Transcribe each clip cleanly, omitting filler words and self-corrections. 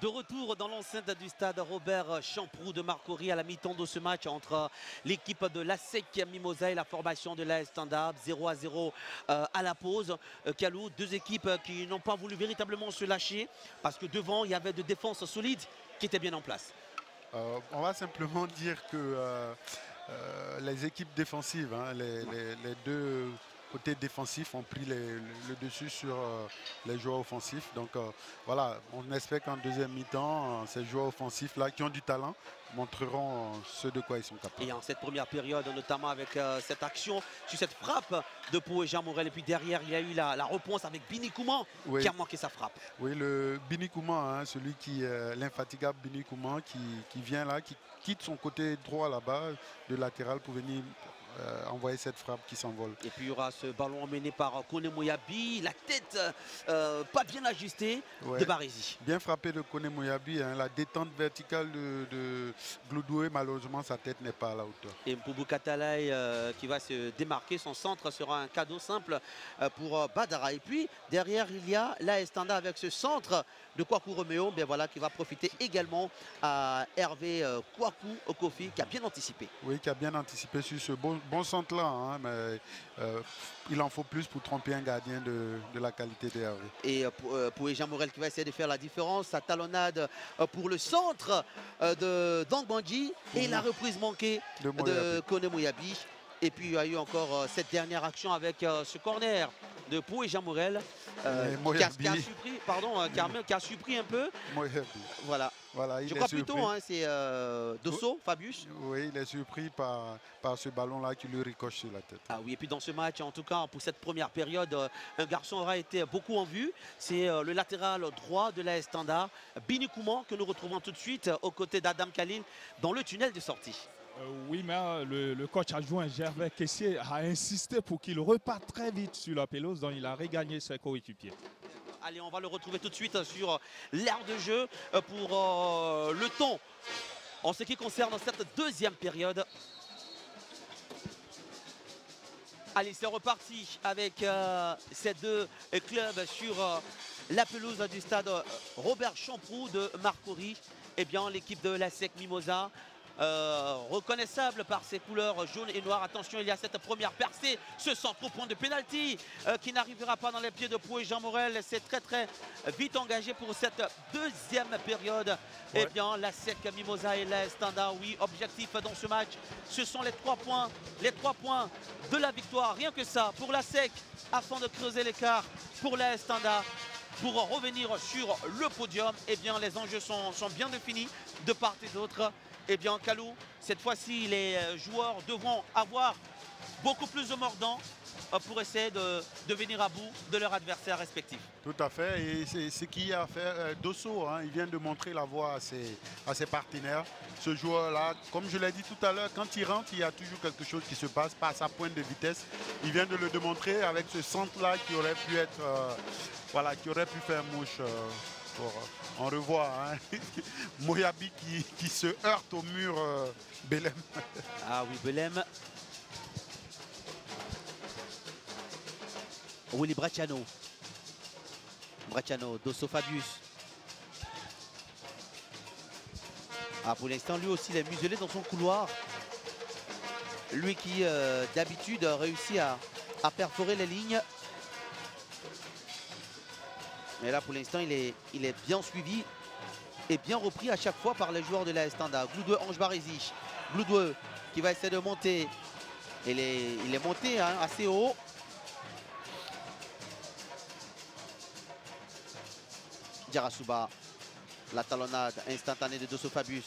De retour dans l'enceinte du stade Robert Champroux de Marcory à la mi-temps de ce match entre l'équipe de l'ASEC Mimosa et la formation de l'AS Standard. 0-0 à la pause. Kalou, deux équipes qui n'ont pas voulu véritablement se lâcher parce que devant il y avait de défenses solides qui étaient bien en place. On va simplement dire que les équipes défensives, hein, les deux côtés défensifs ont pris le dessus sur les joueurs offensifs. Donc voilà, on espère qu'en deuxième mi-temps, ces joueurs offensifs-là qui ont du talent montreront ce de quoi ils sont capables. Et en cette première période, notamment avec cette action, sur cette frappe de Pau et Jean Morel. Et puis derrière, il y a eu la réponse avec Bini Kouman qui a manqué sa frappe. Oui, le Bini Kouman, hein, celui qui l'infatigable Bini Kouman qui vient là, qui quitte son côté droit là-bas de latéral pour venir envoyer cette frappe qui s'envole. Et puis il y aura ce ballon emmené par Kone Moyabi, la tête pas bien ajustée de Barézy. Bien frappé de Kone Moyabi, hein, la détente verticale de Gloudoué, malheureusement sa tête n'est pas à la hauteur. Et Mpoubou Katalaï qui va se démarquer, son centre sera un cadeau simple pour Badara. Et puis derrière il y a l'AS Standard avec ce centre de Kwaku Romeo, bien voilà, qui va profiter également à Hervé Kwaku Okofi qui a bien anticipé. Oui, qui a bien anticipé sur ce bon centre-là, hein, mais il en faut plus pour tromper un gardien de la qualité de Hervé. Et pour Jean Morel qui va essayer de faire la différence, sa talonnade pour le centre de Dangbandji et la reprise manquée de Kone Moyabi. Et puis il y a eu encore cette dernière action avec ce corner de Pau et Jean Morel qui a surpris un peu. Voilà. Je crois plutôt, hein, c'est Dosso, Fabius. Oui, il est surpris par ce ballon-là qui lui ricoche sur la tête. Ah oui, et puis dans ce match, en tout cas pour cette première période, un garçon aura été beaucoup en vue. C'est le latéral droit de l'AS Standard, Bini Kouman, que nous retrouvons tout de suite aux côtés d'Adam Khalil dans le tunnel de sortie. Oui, mais le coach adjoint Gervais Kessier a insisté pour qu'il reparte très vite sur la pelouse, donc il a regagné ses coéquipiers. Allez, on va le retrouver tout de suite sur l'aire de jeu pour le temps en ce qui concerne cette deuxième période. Allez, c'est reparti avec ces deux clubs sur la pelouse du stade Robert Champroux de Marcory. Eh bien, l'équipe de l'ASEC Mimosa, reconnaissable par ses couleurs jaune et noir. Attention, il y a cette première percée, ce centre au point de pénalty qui n'arrivera pas dans les pieds de Pau et Jean Morel. C'est très vite engagé pour cette deuxième période. Eh bien, l'ASEC Mimosa et l'AS Standard, oui, objectif dans ce match, ce sont les 3 points de la victoire. Rien que ça pour l'ASEC afin de creuser l'écart pour l'AS Standard. Pour revenir sur le podium, eh bien, les enjeux sont bien définis de part et d'autre. Eh bien, Kalou, cette fois-ci, les joueurs devront avoir beaucoup plus de mordants pour essayer de venir à bout de leurs adversaires respectifs. Tout à fait, et c'est ce qu'il y a à faire. Dosso, hein, il vient de montrer la voie à ses partenaires. Ce joueur-là, comme je l'ai dit tout à l'heure, quand il rentre, il y a toujours quelque chose qui se passe, pas à sa pointe de vitesse. Il vient de le démontrer avec ce centre-là qui aurait pu être, voilà, qui aurait pu faire mouche. On revoit hein, Moyabi qui se heurte au mur Belem. Ah oui, Belem. Willy Bracciano. Dosso Fabius. Ah, pour l'instant, lui aussi, il est muselé dans son couloir. Lui qui, d'habitude, réussit à perforer les lignes. Mais là, pour l'instant, il est bien suivi et bien repris à chaque fois par les joueurs de l'AS Standard. Gloudoué, Ange Barézy. Gloudoué qui va essayer de monter. Il est monté hein, assez haut. Djarasuba, la talonnade instantanée de Dosso Fabius.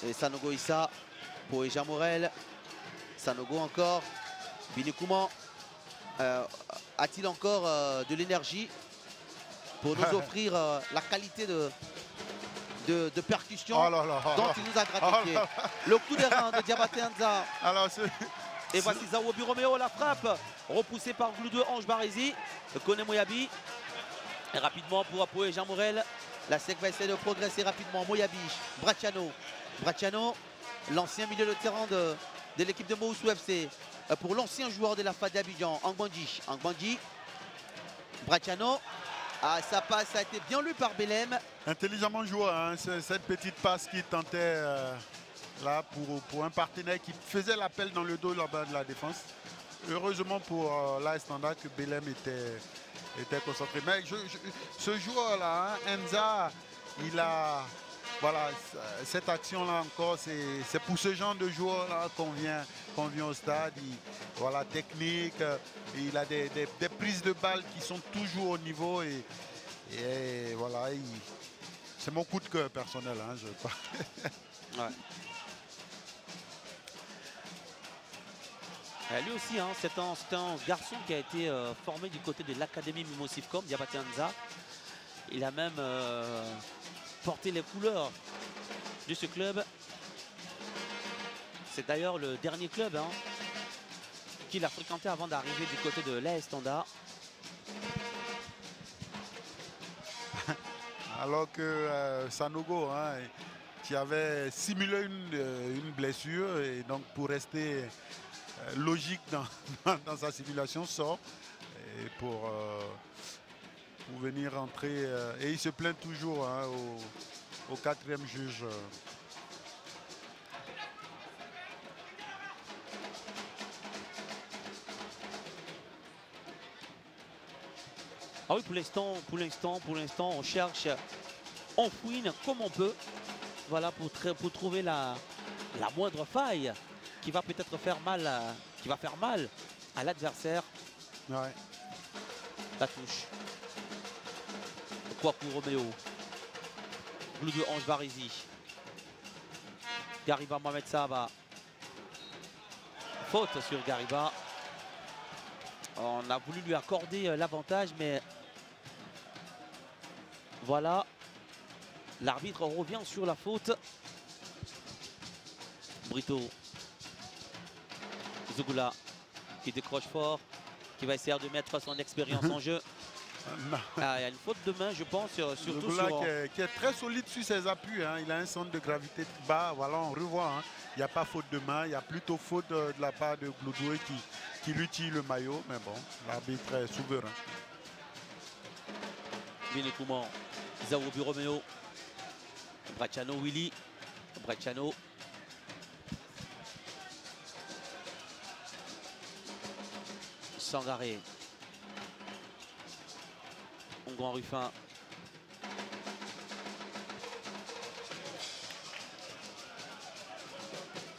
Et Sanogo Issa pour Jean Morel. Sanogo encore. Bini Kouman. A-t-il encore de l'énergie pour nous offrir la qualité de percussion dont il nous a gratifié. Le coup de rein de Diabaté Anza. Et voici Zawobi Romeo, la frappe repoussée par Gloudoué Ange Barézy. Kone Moyabi. Et rapidement pour Pau et Jean Morel. La SEC va essayer de progresser rapidement. Moyabi, Bracciano, l'ancien milieu de terrain de l'équipe de Moussou FC. Pour l'ancien joueur de la FAD d'Abidjan, Angbandji. Bracciano, Ah, sa passe a été bien lue par Belem. Intelligemment joué, hein, cette petite passe qui tentait là pour un partenaire qui faisait l'appel dans le dos là-bas de la défense. Heureusement pour l'AS Standard que Belem était concentré. Mais ce joueur-là, hein, Enza, il a... Voilà, cette action-là encore, c'est pour ce genre de joueur-là qu'on vient au stade. Voilà, technique, il a des prises de balles qui sont toujours au niveau. Et voilà, c'est mon coup de cœur personnel. Hein, Ouais. Lui aussi, hein, c'est un garçon qui a été formé du côté de l'académie Mimosivcom, Diabaté Enza. Il a même porté les couleurs de ce club. C'est d'ailleurs le dernier club hein, qu'il a fréquenté avant d'arriver du côté de l'AS Standard. Alors que Sanogo, hein, qui avait simulé une blessure, et donc pour rester logique dans sa simulation, sort et pour venir rentrer. Et il se plaint toujours hein, au quatrième juge. Ah oui, pour l'instant, on cherche, on fouine comme on peut. Voilà, pour trouver la moindre faille qui va peut-être faire mal, à l'adversaire. Ouais. La touche. Kwaku Romeo. Bleu de Ange Barizi. Gariba Mohamed Saba. Faute sur Gariba. On a voulu lui accorder l'avantage, mais voilà. L'arbitre revient sur la faute. Brito. Zougoula qui décroche fort, qui va essayer de mettre son expérience en jeu. Ah, il y a une faute de main, je pense, surtout Zougoula sur... qui est très solide sur ses appuis. Hein. Il a un centre de gravité bas. Voilà, on revoit. Hein. Il n'y a pas faute de main. Il y a plutôt faute de la part de Gloudoué qui lui tire le maillot. Mais bon, l'arbitre est souverain. Binekouman, Zawobi Romeo, Bracciano Willy, Bracciano. Sangaré. Grand Ruffin.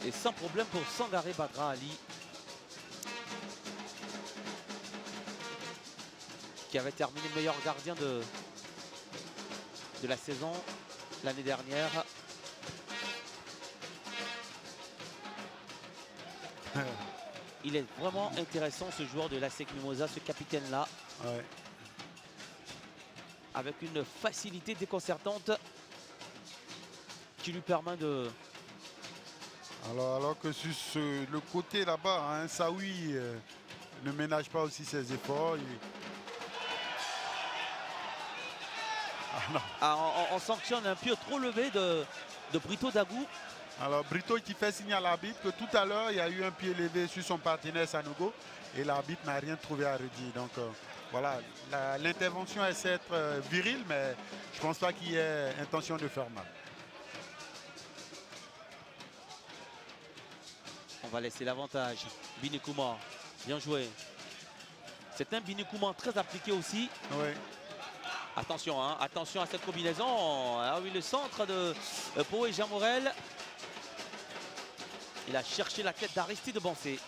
Et sans problème pour Sangaré Badra Ali. Qui avait terminé meilleur gardien de la saison l'année dernière. Il est vraiment intéressant ce joueur de l'ASEC Mimosa, ce capitaine-là. Ouais. Avec une facilité déconcertante qui lui permet de... Alors que sur le côté là-bas, hein, Saoui ne ménage pas aussi ses efforts. On sanctionne un pied trop levé de Brito Dagou. Alors Brito qui fait signe à l'arbitre que tout à l'heure il y a eu un pied levé sur son partenaire Sanogo et l'arbitre n'a rien trouvé à redire. Donc voilà, l'intervention essaie d'être virile, mais je ne pense pas qu'il y ait intention de faire mal. On va laisser l'avantage. Binekouman, bien joué. C'est un Binekouman très appliqué aussi. Oui. Attention, hein, attention à cette combinaison. Ah oui, le centre de Poé Jamorel. Il a cherché la tête d'Aristide Bancé.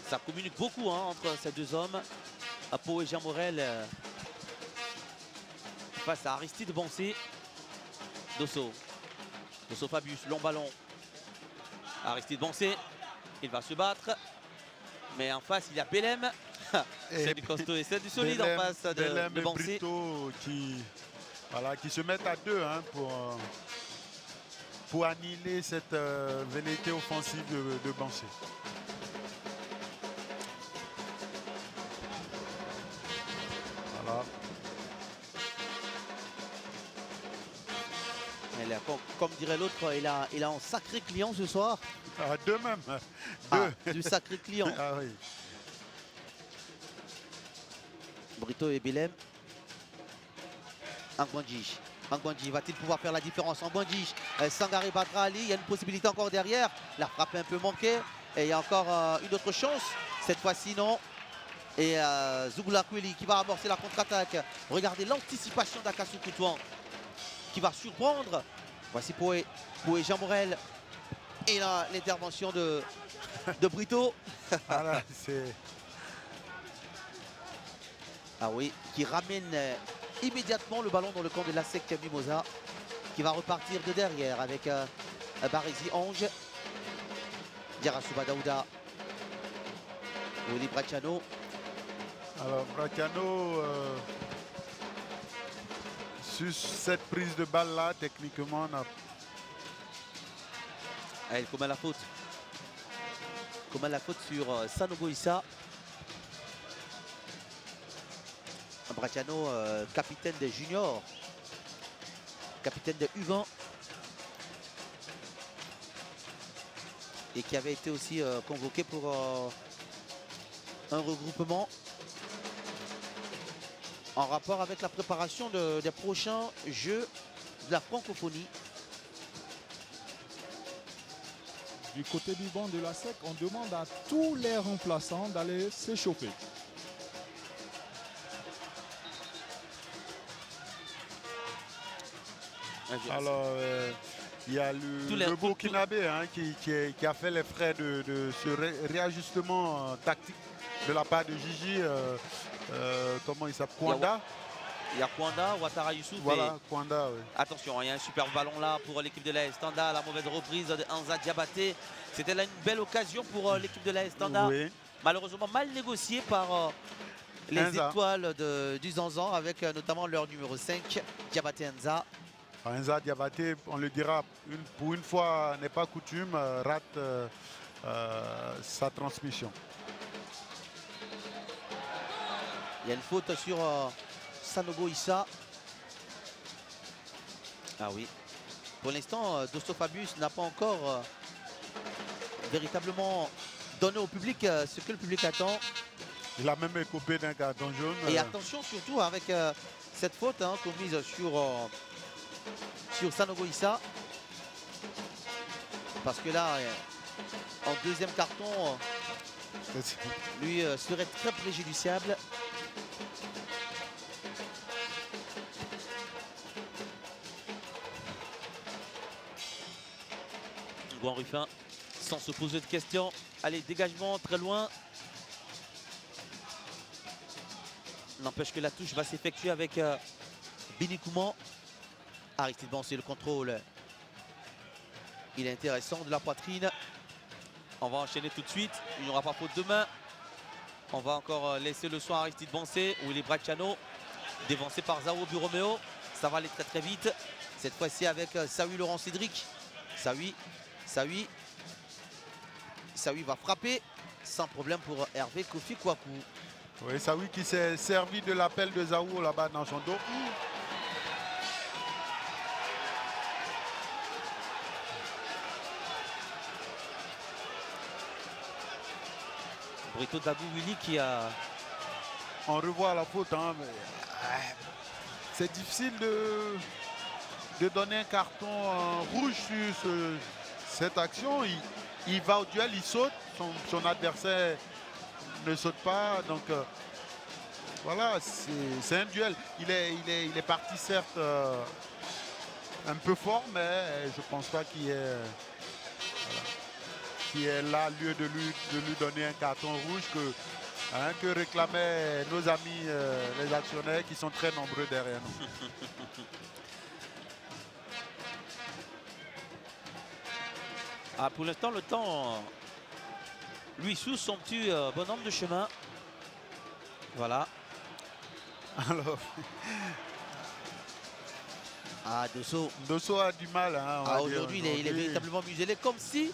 Ça communique beaucoup hein, entre ces deux hommes. Poé Jamorel face à Aristide Bancé. Dosso Fabius, long ballon. Aristide Bancé, il va se battre. Mais en face, il y a Belem. C'est du costaud et c'est du solide en face de Bancé. Brito qui se mettent à deux hein, pour annihiler cette velléité offensive de Bancé. Voilà. Comme dirait l'autre, il a un sacré client ce soir. Ah, deux même. Du sacré client. Ah, oui. Brito et Belem. Angwandji. Angwandji va-t-il pouvoir faire la différence? Angwandji, Sangaré battra Ali. Il y a une possibilité encore derrière. La frappe est un peu manquée. Et il y a encore une autre chance. Cette fois-ci, non. Et Zougoula Koueli qui va amorcer la contre-attaque. Regardez l'anticipation d'Akassou Koutouan qui va surprendre. Voici Poué Jean Morel. Et là, l'intervention de Brito. Voilà, c'est... Ah oui, qui ramène immédiatement le ballon dans le camp de la SEC Mimosa, qui va repartir de derrière avec Barési Ange, Diarasouba Daouda, Willy Bracciano. Alors Bracciano, sur cette prise de balle là, techniquement, on a... Elle commet la faute. Commet la faute sur Sanogo Issa. Bracciano, capitaine des juniors, capitaine de U20 et qui avait été aussi convoqué pour un regroupement en rapport avec la préparation des prochains Jeux de la francophonie. Du côté du banc de la SEC, on demande à tous les remplaçants d'aller s'échauffer. Alors, il y a le Burkinabé hein, qui a fait les frais de ce réajustement tactique de la part de Gigi. Comment il s'appelle? Kwanda. Il y a Kwanda, Ouattara Youssouf. Voilà, Kwanda, oui. Attention, il y a un super ballon là pour l'équipe de l'AS Standa. La mauvaise reprise de Anza Diabaté. C'était là une belle occasion pour l'équipe de l'AS Standa. Oui. Malheureusement mal négocié par les étoiles du Zanzan avec notamment leur numéro 5, Diabaté Anza. Anza Diabaté, on le dira, pour une fois n'est pas coutume, rate sa transmission. Il y a une faute sur Sanogo Issa. Ah oui. Pour l'instant, Dosto Fabius n'a pas encore véritablement donné au public ce que le public attend. Il a même écopé d'un carton jaune. Et attention surtout avec cette faute commise sur Sanogo Issa. Parce que là, en deuxième carton, lui serait très préjudiciable. Gouan Ruffin, sans se poser de questions. Allez, dégagement très loin. N'empêche que la touche va s'effectuer avec Bini Kouman. Aristide Bancé, le contrôle. Il est intéressant de la poitrine. On va enchaîner tout de suite. Il n'y aura pas faute de main. On va encore laisser le soin à Aristide Bancé. Où il est Bracciano. Dévancé par Zao Buromeo. Ça va aller très très vite. Cette fois-ci avec Saoui Laurent Cédric. Saoui va frapper sans problème pour Hervé Kofi Kouakou. Oui, Saoui qui s'est servi de l'appel de Zao là-bas dans son dos. Brito Dabou Willy qui a... On revoit la faute, hein, mais c'est difficile de donner un carton rouge sur cette action. Il va au duel, il saute, son adversaire ne saute pas, donc voilà, c'est un duel. Il est parti certes un peu fort, mais je ne pense pas qu'il y ait là lieu de lui donner un carton rouge que réclamaient nos amis les actionnaires qui sont très nombreux derrière nous. Ah, pour l'instant, le temps lui sous son petit bonhomme de chemin. Voilà. Alors, ah, Dosso a du mal. Hein, aujourd'hui, il est véritablement muselé, comme si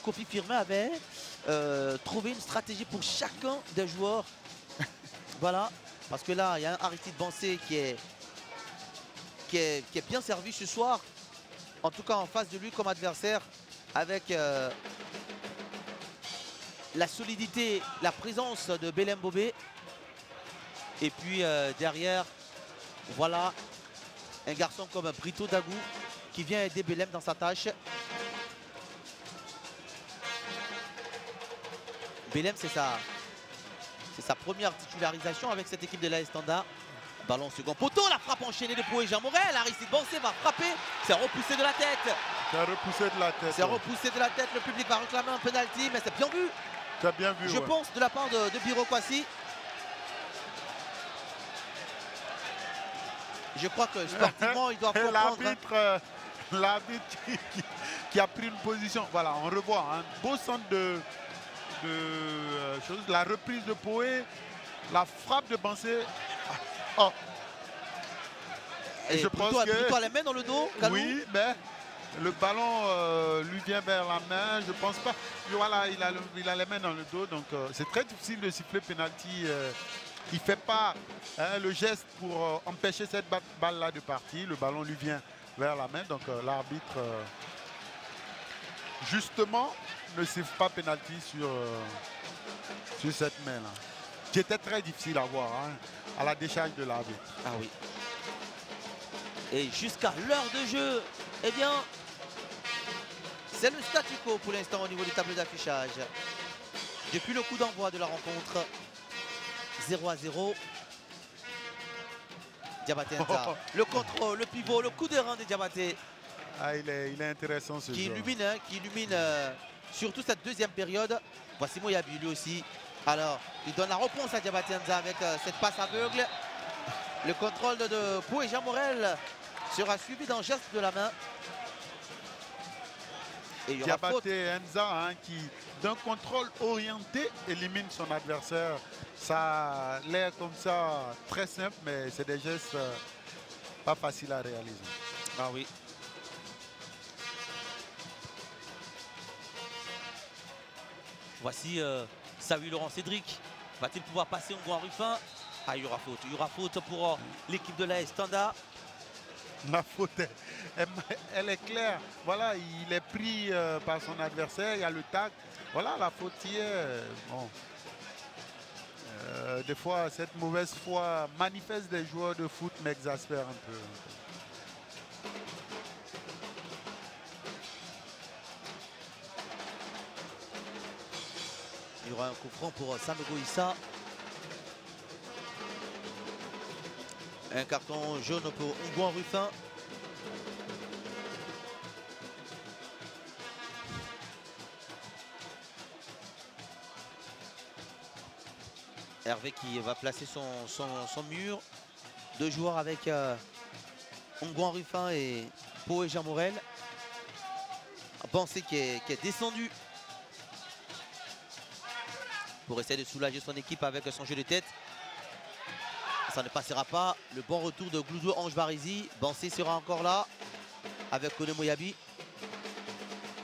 Kofi Firmin avait trouvé une stratégie pour chacun des joueurs. Voilà. Parce que là, il y a un Aristide Bancé qui est bien servi ce soir. En tout cas, en face de lui comme adversaire, avec la solidité, la présence de Belem Bobé. Et puis derrière, voilà, un garçon comme Brito Dagou qui vient aider Belem dans sa tâche. Belem, c'est sa première titularisation avec cette équipe de l'AS Standard. Ballon second poteau, la frappe enchaînée de Poé Jean Morel. Aristide Bancé va frapper, c'est repoussé de la tête. C'est repoussé de la tête. C'est repoussé de la tête, le public va réclamer un penalty, mais c'est bien vu. C'est bien vu. Je pense de la part de Biro Kwasi. Je crois que sportivement, il doit comprendre. L'arbitre qui a pris une position. Voilà, on revoit un beau centre de choses. La reprise de Poé, la frappe de Bancé. Oh. Et je pense que Brito a les mains dans le dos. Kalou. Oui, mais le ballon lui vient vers la main. Je pense pas. Voilà, il a les mains dans le dos, donc c'est très difficile de siffler penalty. Il ne fait pas le geste pour empêcher cette balle-là de partir. Le ballon lui vient vers la main. Donc l'arbitre, justement, ne siffle pas penalty sur cette main-là. Qui était très difficile à voir à la décharge de l'arbitre. Ah oui. Et jusqu'à l'heure de jeu, eh bien, c'est le statu quo pour l'instant au niveau du tableau d'affichage. Depuis le coup d'envoi de la rencontre, 0-0. Diabaté Nza. Le contrôle, le pivot, le coup de rein de Diabaté. Ah, il est intéressant ce qui joueur. Illumine surtout cette deuxième période. Voici Moyabi lui aussi. Alors, il donne la réponse à Diabaté Nza avec cette passe aveugle. Le contrôle de Poé Jean Morel sera suivi d'un geste de la main. Et il y aura faute. Diabaté Nza qui, d'un contrôle orienté, élimine son adversaire. Ça a l'air comme ça très simple, mais c'est des gestes pas faciles à réaliser. Ah oui. Voici Salut Laurent Cédric. Va-t-il pouvoir passer au Ngoan Ruffin? Ah, il y aura faute. Il y aura faute pour l'équipe de l'AS Standard. La faute, elle est claire. Voilà, il est pris par son adversaire. Il y a le tac. Voilà, la faute hier. Bon. Des fois, cette mauvaise foi manifeste des joueurs de foot m'exaspère un peu. Il y aura un coup franc pour Sanogo Issa. Un carton jaune pour Ngoan Ruffin. Hervé qui va placer son mur. Deux joueurs avec Ngoan Ruffin et Poé Jean Morel. Bancé qui est descendu pour essayer de soulager son équipe avec son jeu de tête. Ça ne passera pas. Le bon retour de Gloudou Ange Barizi. Bancé sera encore là avec Kone Moyabi.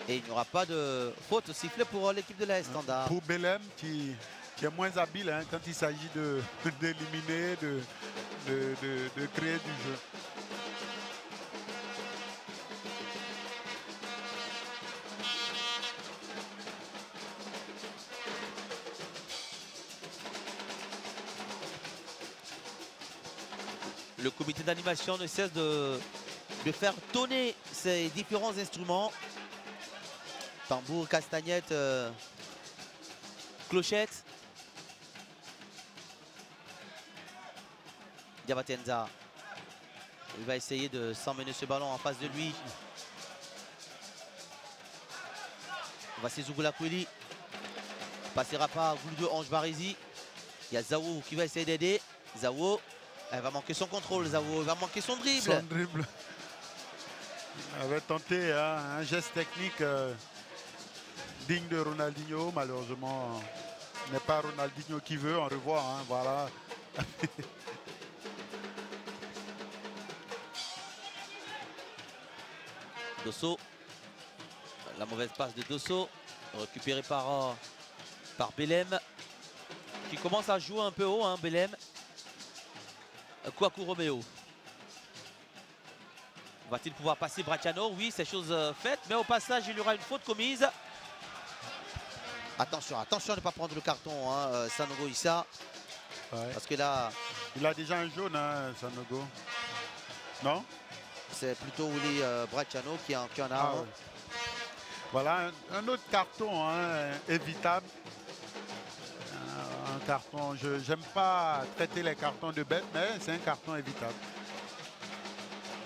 Et il n'y aura pas de faute sifflée pour l'équipe de l'AS Standard. Pour Belem qui est moins habile quand il s'agit d'éliminer, de créer du jeu. Le comité d'animation ne cesse de faire tonner ces différents instruments. Tambour, castagnette, clochette. Diabaté Nza. Il va essayer de s'emmener ce ballon en face de lui. Voici Zougoula Kouili. Passera pas Gouldo Ange Barizi. Il y a Zawo qui va essayer d'aider. Zawo. Elle va manquer son contrôle, Zawo. Il va manquer son dribble. Son dribble. Il avait tenté un geste technique digne de Ronaldinho. Malheureusement, ce n'est pas Ronaldinho qui veut. On revoit, voilà. Dosso. La mauvaise passe de Dosso. Récupérée par Belem. Qui commence à jouer un peu haut, Belem. Kouakou Romeo. Va-t-il pouvoir passer Bracciano? Oui, c'est chose faite. Mais au passage, il y aura une faute commise. Attention, attention à ne pas prendre le carton, Sanogo Issa. Ouais. Parce que là, Il a déjà un jaune, hein, Sanogo. Non? C'est plutôt Willy Bracciano qui en a Ah, un. ouais. Voilà un autre carton hein, évitable. Un carton, je n'aime pas traiter les cartons de bête, mais c'est un carton évitable.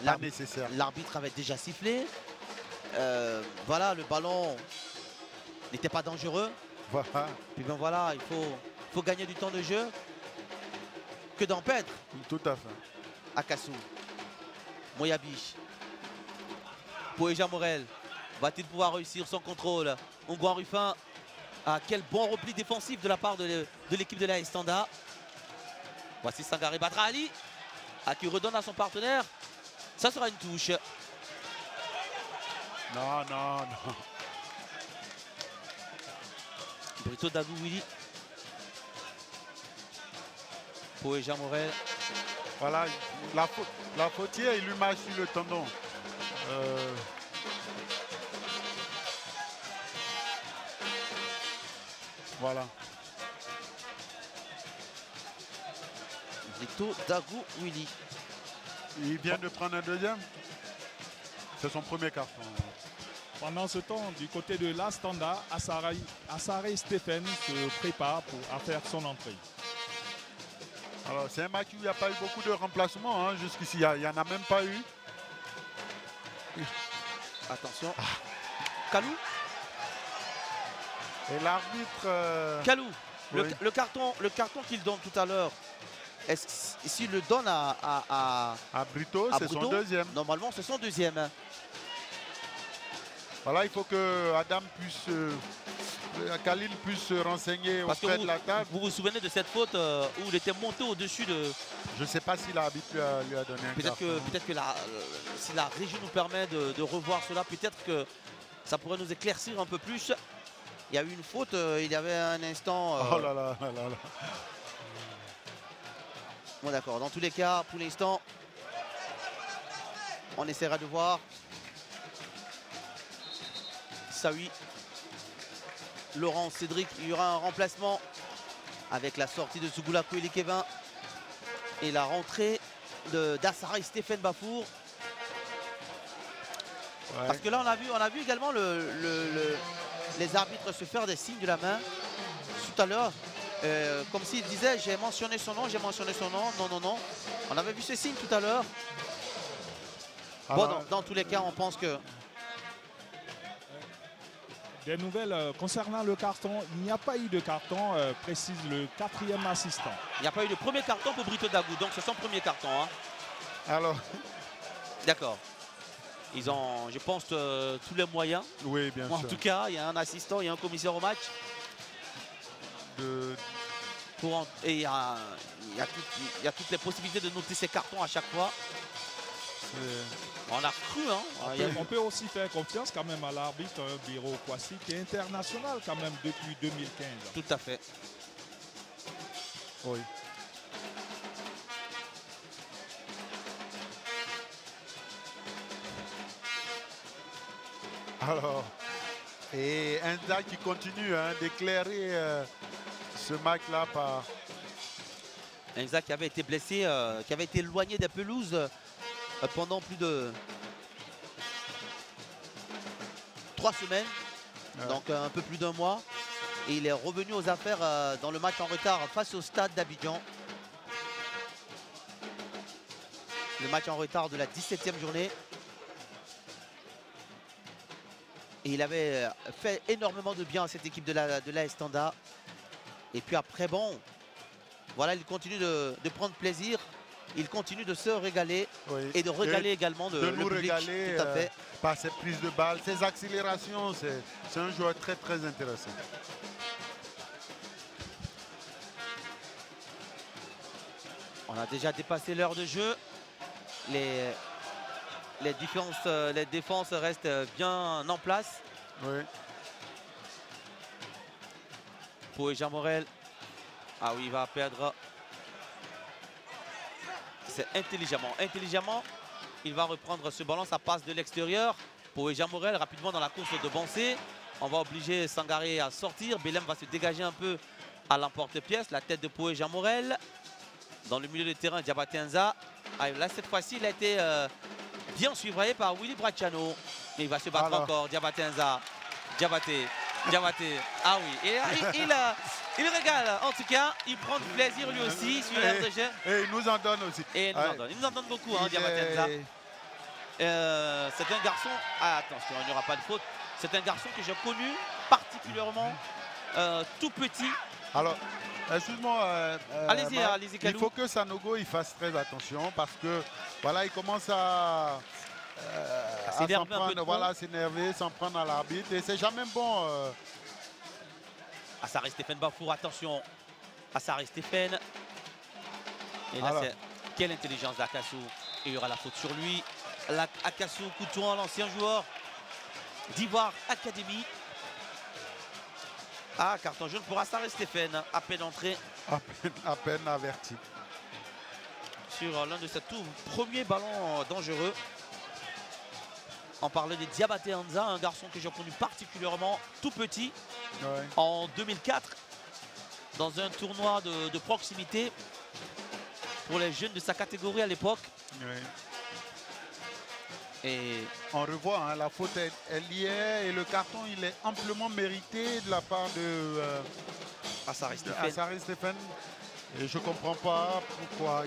Pas nécessaire. L'arbitre avait déjà sifflé. Voilà, le ballon n'était pas dangereux. Voilà. Puis ben voilà, il faut gagner du temps de jeu que d'en perdre. Tout à fait. Akassou, Moyabi, Poeja Morel, va-t-il pouvoir réussir son contrôle? Ongouan Ruffin, quel bon repli défensif de la part de l'équipe de l'AS Standa. Voici Sangaré Badrali, qui redonne à son partenaire. Ça sera une touche. Non, non, non. Brito Dagou Willy. Poeja Morel. Voilà, la fautière, il lui marche sur le tendon. Voilà. Brito Dagou Willy. Il vient de prendre un deuxième. C'est son premier carton. Pendant ce temps, du côté de l'Astanda, Assaré Stéphane se prépare à faire son entrée. Alors c'est un match où il n'y a pas eu beaucoup de remplacements. Hein. Jusqu'ici, il n'y en a même pas eu. Attention. Kalou. Et l'arbitre... Kalou, oui. le carton qu'il donne tout à l'heure, s'il le donne à Brito, c'est son deuxième. Normalement, c'est son deuxième. Voilà, il faut que Adam puisse... Khalil puisse se renseigner auprès de la table. Vous vous souvenez de cette faute où il était monté au-dessus de... Je ne sais pas si l'arbitre lui a donné un carton. Peut-être que si la régie nous permet de revoir cela, peut-être que ça pourrait nous éclaircir un peu plus. Il y a eu une faute, il y avait un instant... Oh là là là là. Bon d'accord, dans tous les cas, pour l'instant, on essaiera de voir. Saoui, Laurent, Cédric, il y aura un remplacement avec la sortie de Sougoula Koueli Kevin et la rentrée d'Assara et Stéphane Bafour. Ouais. Parce que là, on a vu également les arbitres se faire des signes de la main tout à l'heure. Comme s'il disait j'ai mentionné son nom, j'ai mentionné son nom. Non, non, non. On avait vu ce signe tout à l'heure. Bon, dans tous les cas, on pense que... Des nouvelles concernant le carton. Il n'y a pas eu de carton, précise le 4e assistant. Il n'y a pas eu de premier carton pour Brito Dagou, donc c'est son premier carton. Hein. Alors... D'accord. Ils ont, je pense, tous les moyens. Oui, bien sûr. En tout cas, il y a un assistant, il y a un commissaire au match. Et il y a toutes les possibilités de noter ces cartons à chaque fois. On a cru, hein. On peut aussi faire confiance quand même à l'arbitre Biro Kwasi, qui est international quand même depuis 2015. Tout à fait. Oui. Alors, et Inza qui continue d'éclairer ce match-là par... Inza qui avait été blessé, qui avait été éloigné des pelouses pendant plus de 3 semaines, donc un peu plus d'un mois. Et il est revenu aux affaires dans le match en retard face au Stade d'Abidjan. Le match en retard de la 17e journée. Et il avait fait énormément de bien à cette équipe de l'AS Standa. Et puis après, bon, voilà, il continue de prendre plaisir. Il continue de se régaler, oui, et de régaler également de nous public, régaler tout à fait. Par ses prises de balles, ses accélérations. C'est un joueur très très intéressant. On a déjà dépassé l'heure de jeu. Les défenses restent bien en place. Oui. Poeja Morel. Ah oui, il va perdre. C'est intelligemment, il va reprendre ce ballon, ça passe de l'extérieur. Poeja Morel rapidement dans la course de Bansé. On va obliger Sangaré à sortir. Belem va se dégager un peu à l'emporte-pièce. La tête de Poeja Morel. dans le milieu de terrain, Diabaté Enza. Ah, là, cette fois-ci, il a été bien surveillé par Willy Bracciano. Mais il va se battre encore, Diabaté Enza. Diabaté. Ah oui, et il régale. En tout cas, il prend du plaisir lui aussi sur l'air de jeu. Et il nous en donne aussi. Et il nous en donne beaucoup, hein, Diabaté Enza. C'est un garçon, attention, il n'y aura pas de faute. C'est un garçon que j'ai connu particulièrement tout petit. Alors, excuse-moi, allez-y, il faut que Sanogo il fasse très attention parce que voilà, il commence à s'en prendre, voilà, s'énerver, s'en prendre à l'arbitre et c'est jamais bon. Assaré Stéphane Bafour, attention. Assaré Stéphane. Et là, c'est quelle intelligence d'Akassou. Il y aura la faute sur lui. Akassou Koutouan, l'ancien joueur d'Ivoire Academy. Ah, carton jaune pour Assaré Stéphane. À peine entré. À peine averti. Sur l'un de ses tout premiers ballons dangereux. On parlait de Diabaté Enza, un garçon que j'ai connu particulièrement tout petit, en 2004, dans un tournoi de proximité pour les jeunes de sa catégorie à l'époque. Et on revoit, hein, la faute, elle y est, et le carton, il est amplement mérité de la part de Assaré Stéphane. Et je ne comprends pas pourquoi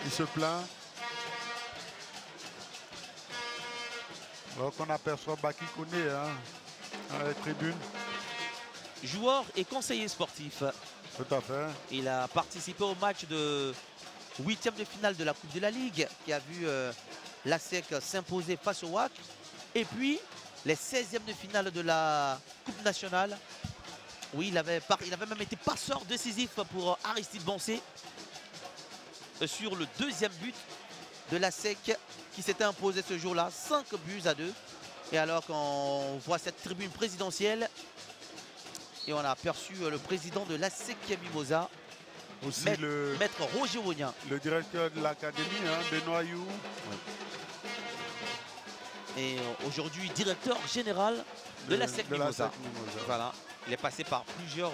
il se plaint. Alors qu'on aperçoit Baki Koné dans la tribune. Joueur et conseiller sportif. Tout à fait. Il a participé au match de 8e de finale de la Coupe de la Ligue qui a vu la SEC s'imposer face au WAC. Et puis les 16e de finale de la Coupe nationale. Oui, il avait même été passeur décisif pour Aristide Bancé sur le deuxième but de la SEC qui s'était imposé ce jour-là, 5-2. Et alors qu'on voit cette tribune présidentielle et on a aperçu le président de la SEC Mimosa, aussi Maître Roger Wognin. Le directeur de l'académie, Benoît You. Et aujourd'hui directeur général de la SEC Mimosa. Voilà. Il est passé par plusieurs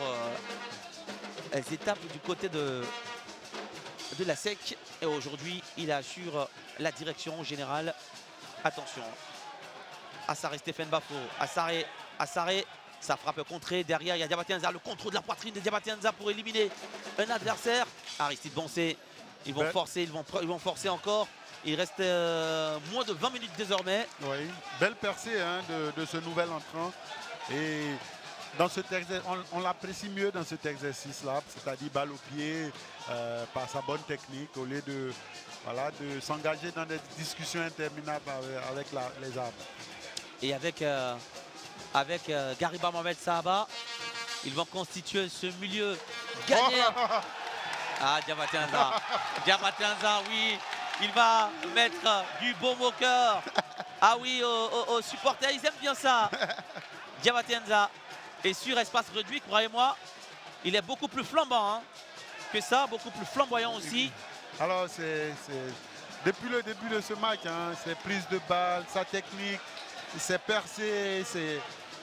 étapes du côté de la SEC et aujourd'hui il assure la direction générale. Attention, Assaré Stéphane Bafo, Assaré, sa frappe contrée, derrière il y a Diabaté Enza, le contrôle de la poitrine de Diabaté Enza pour éliminer un adversaire. Aristide Bancé, ils vont forcer encore. Il reste moins de 20 minutes désormais. Oui, belle percée de ce nouvel entrant. Et dans cet exercice, on l'apprécie mieux dans cet exercice-là, c'est-à-dire balle au pied, par sa bonne technique, au lieu de s'engager dans des discussions interminables avec les arbres. Et avec Gariba Mohamed Sahaba, ils vont constituer ce milieu gagnant. Ah, Diabaté Enza. Diabaté Enza, oui, il va mettre du baume au cœur. Ah oui, aux supporters, ils aiment bien ça. Diabaté Enza. Et sur espace réduit, croyez-moi, il est beaucoup plus flambant que ça, beaucoup plus flamboyant aussi. Alors, depuis le début de ce match, ses prises de balle, sa technique, ses percées,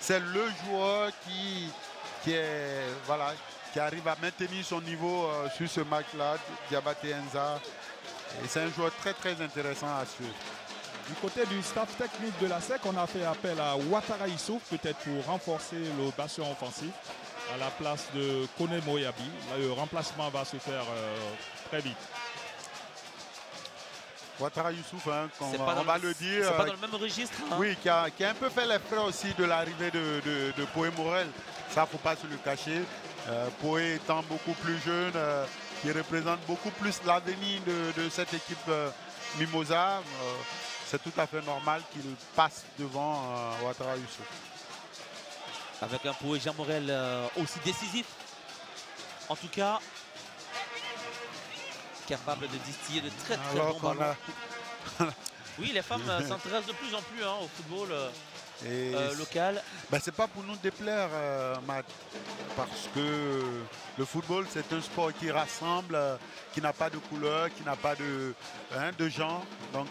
c'est le joueur qui arrive à maintenir son niveau sur ce match-là, Diabaté Enza. Et c'est un joueur très très intéressant à suivre. Du côté du staff technique de la SEC, on a fait appel à Ouattara Issouf, peut-être pour renforcer le bastion offensif à la place de Kone Moyabi. Là, le remplacement va se faire très vite. Ouattara Youssouf, on va le dire. C'est pas dans le même registre. Oui, qui a un peu fait les frais aussi de l'arrivée de Poé Morel. Ça, il ne faut pas se le cacher. Poé étant beaucoup plus jeune, qui représente beaucoup plus l'avenir de cette équipe Mimosa. C'est tout à fait normal qu'il passe devant Ouattara Youssouf. Avec un Poé Jean Morel aussi décisif. En tout cas, capable de distiller de très bons ballons. Oui, les femmes s'intéressent de plus en plus au football local. C'est pas pour nous déplaire, Matt, parce que le football, c'est un sport qui rassemble, qui n'a pas de couleur, qui n'a pas de genre. Donc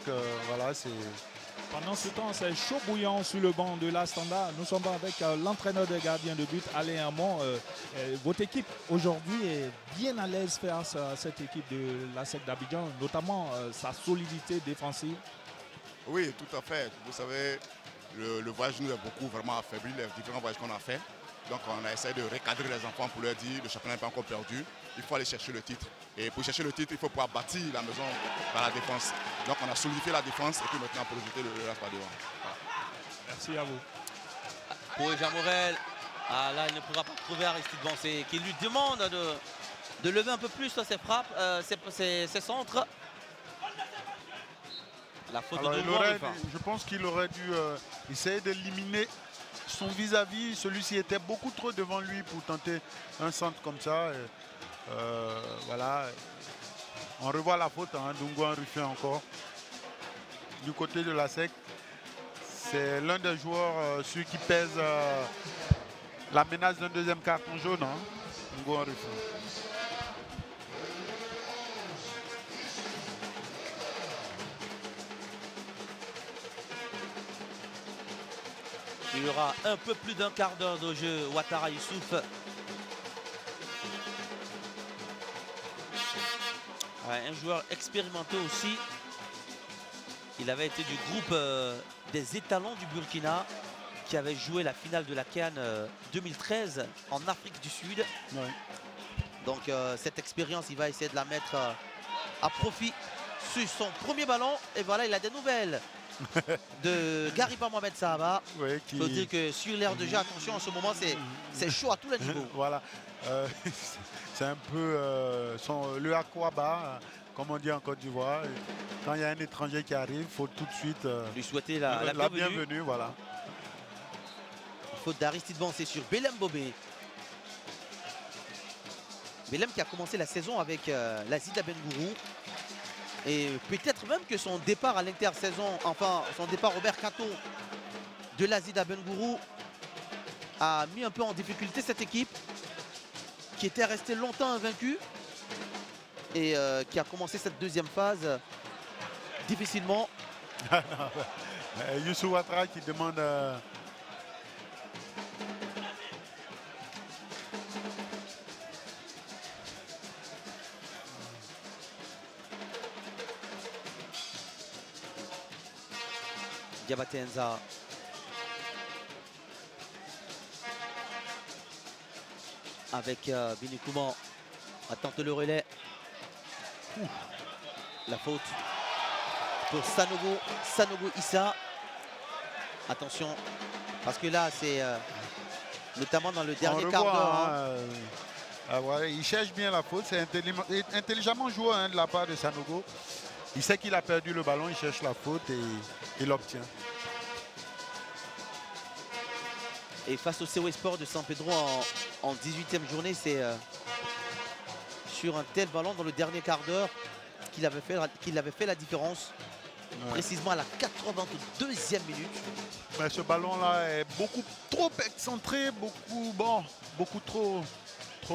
voilà, Pendant ce temps, c'est chaud bouillant sur le banc de la Standard. Nous sommes avec l'entraîneur des gardiens de but, Alain Hamon. Votre équipe aujourd'hui est bien à l'aise face à cette équipe de la SEC d'Abidjan, notamment sa solidité défensive. Oui, tout à fait. Vous savez, le voyage nous a beaucoup vraiment affaibli, les différents voyages qu'on a fait. Donc on a essayé de recadrer les enfants pour leur dire le championnat n'est pas encore perdu. Il faut aller chercher le titre. Et pour chercher le titre, il faut pouvoir bâtir la maison par la défense. Donc on a solidifié la défense et puis maintenant pour jeter le reste par devant. Voilà. Merci à vous. Pour Jean Morel, là il ne pourra pas trouver Aristide Bancé qui lui demande de lever un peu plus ses frappes, ses centres. La faute de je pense qu'il aurait dû essayer d'éliminer son vis-à-vis. Celui-ci était beaucoup trop devant lui pour tenter un centre comme ça. Et, voilà. On revoit la faute, hein, Dungo Ruffin encore. Du côté de la SEC, c'est l'un des joueurs ceux qui pèsent la menace d'un deuxième carton jaune. Hein, Dungo Ruffin. Il y aura un peu plus d'un quart d'heure de jeu. Ouattara Youssouf. Un joueur expérimenté aussi. Il avait été du groupe des étalons du Burkina qui avait joué la finale de la CAN 2013 en Afrique du Sud. Ouais. Donc cette expérience, il va essayer de la mettre à profit sur son premier ballon. Et voilà, il a des nouvelles de Gariba Mohamed Sahaba. Ouais, Il faut dire que sur l'aire de jeu, attention, en ce moment, c'est chaud à tous les niveaux. Voilà. C'est un peu le Aquaba, comme on dit en Côte d'Ivoire. Quand il y a un étranger qui arrive, il faut tout de suite lui souhaiter la bienvenue. Voilà. Faute d'Aristide Bancé sur Belem Bobé. Belem qui a commencé la saison avec l'Azida Bengourou. Et peut-être même que son départ à l'intersaison, enfin son départ au mercato de l'Azida Bengourou a mis un peu en difficulté cette équipe qui était restée longtemps invaincue et qui a commencé cette deuxième phase difficilement. Youssou Ouattara qui demande Diabaté Enza. Avec Bini Kouman. Attente le relais. La faute pour Sanogo Issa. Attention, parce que là, c'est notamment dans le dernier quart d'heure. Voilà, il cherche bien la faute. C'est intelligemment joué hein, de la part de Sanogo. Il sait qu'il a perdu le ballon, il cherche la faute et il l'obtient. Et face au COE Sport de San Pedro en 18e journée, c'est sur un tel ballon dans le dernier quart d'heure qu'il avait fait la différence. Ouais. Précisément à la 82e minute. Mais ce ballon-là est beaucoup trop excentré, beaucoup trop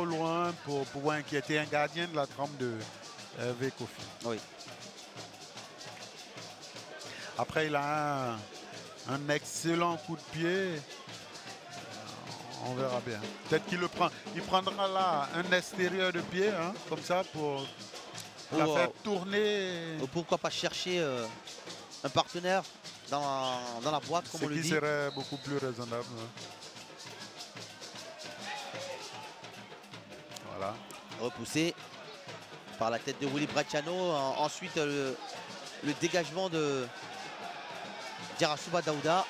loin pour pouvoir inquiéter un gardien de la trempe de Hervé Kofi. Oui. Après, il a un excellent coup de pied. On verra bien. Peut-être qu'il le prend. Il prendra là un extérieur de pied, hein, comme ça, pour la faire tourner. Pourquoi pas chercher un partenaire dans la boîte, comme on le dit. Ce qui serait beaucoup plus raisonnable. Hein. Voilà. Repoussé par la tête de Willy Bracciano. Ensuite, le dégagement de Diarasuba Daouda.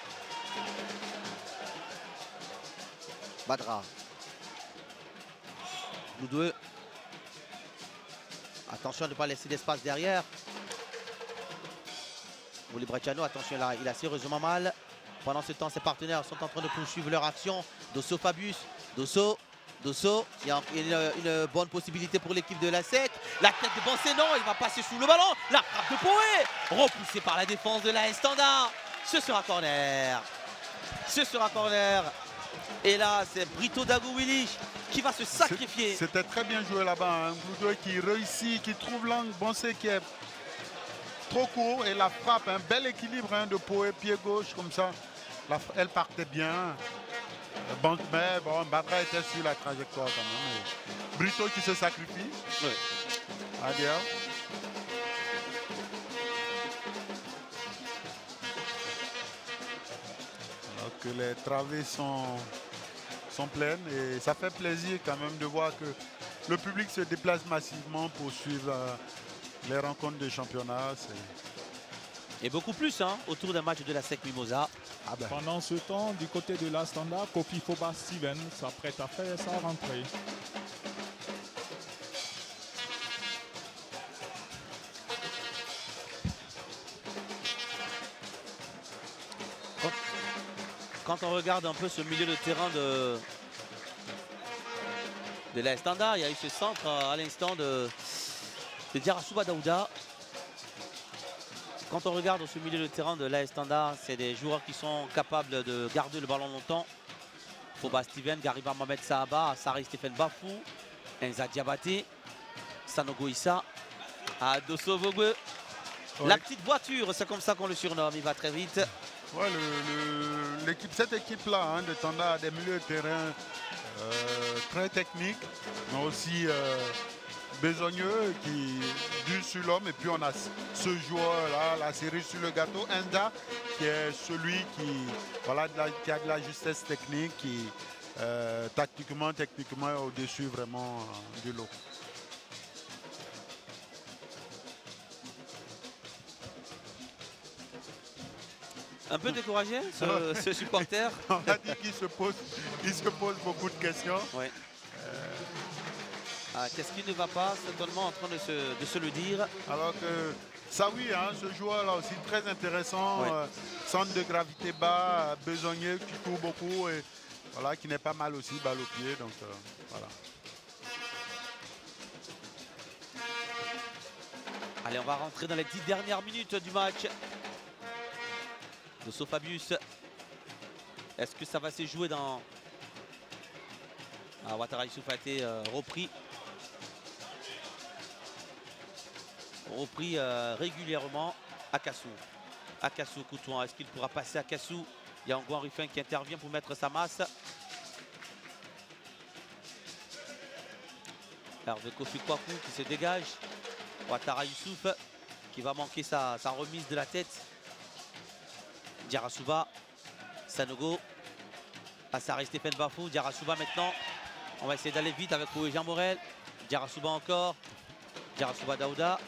Badra. Nous deux. Attention de ne pas laisser d'espace derrière. Willy Bracciano, attention là, il a sérieusement mal. Pendant ce temps, ses partenaires sont en train de poursuivre leur action. Dosso Fabius. Dosso. Il y a une bonne possibilité pour l'équipe de la SEC. La tête de Bancé, non, il va passer sous le ballon. La frappe de Poé. Repoussé par la défense de l'AS Standard. Ce sera corner. Et là, c'est Brito Dagouili qui va se sacrifier. C'était très bien joué là-bas. Un Blue qui réussit, qui trouve l'angle. Bancé qui est trop court et la frappe, un bel équilibre hein, de Poé, pied gauche comme ça. Elle partait bien. Mais bon, Badra était sur la trajectoire quand même. Et Brito qui se sacrifie. Oui. Adieu. Alors que les travées sont pleines et ça fait plaisir quand même de voir que le public se déplace massivement pour suivre les rencontres de championnat. Et beaucoup plus hein, autour d'un match de la SEC Mimosa. Ah ben. Pendant ce temps, du côté de la Standard, Kofi Foba Steven s'apprête à faire sa rentrée. Quand on regarde un peu ce milieu de terrain de la Standard, il y a eu ce centre à l'instant de Diarasuba Daouda. Quand on regarde ce milieu de terrain de l'AS Standard, c'est des joueurs qui sont capables de garder le ballon longtemps. Foba Steven, Gariba Mohamed Sahaba, Sarri Stéphane Bafou, Enza Diabaté, Sanogo Issa, Adosso Vogwe. Ouais. La petite voiture, c'est comme ça qu'on le surnomme, il va très vite. Ouais, cette équipe-là hein, de Tanda a des milieux de terrain très techniques, mais aussi besogneux, qui dur sur l'homme. Et puis on a ce joueur-là, la série sur le gâteau, Enda, qui est celui qui a de la justesse technique, qui techniquement est au-dessus vraiment du lot. Un peu découragé, ce supporter. On a dit qu'il se pose beaucoup de questions. Ouais. Qu'est-ce qui ne va pas? Certainement en train de se le dire. Alors que ça oui, hein, ce joueur-là aussi très intéressant, ouais. Centre de gravité bas, besogneux, qui court beaucoup et voilà, qui n'est pas mal aussi, balle au pied. Donc voilà. Allez, on va rentrer dans les 10 dernières minutes du match. De Fabius. Est-ce que ça va se jouer dans... Ouattara Youssouf a été repris régulièrement. Akassou Coutouan, est-ce qu'il pourra passer à Akassou? Il y a Ngouan Ruffin qui intervient pour mettre sa masse. Hervé Kofi Kwaku qui se dégage. Ouattara Youssouf qui va manquer sa remise de la tête. Diarasuba, Sanogo, Sarri Stéphane Bafou, Diarasuba maintenant. On va essayer d'aller vite avec Jean Morel. Diarasuba encore. Diarasuba Daouda.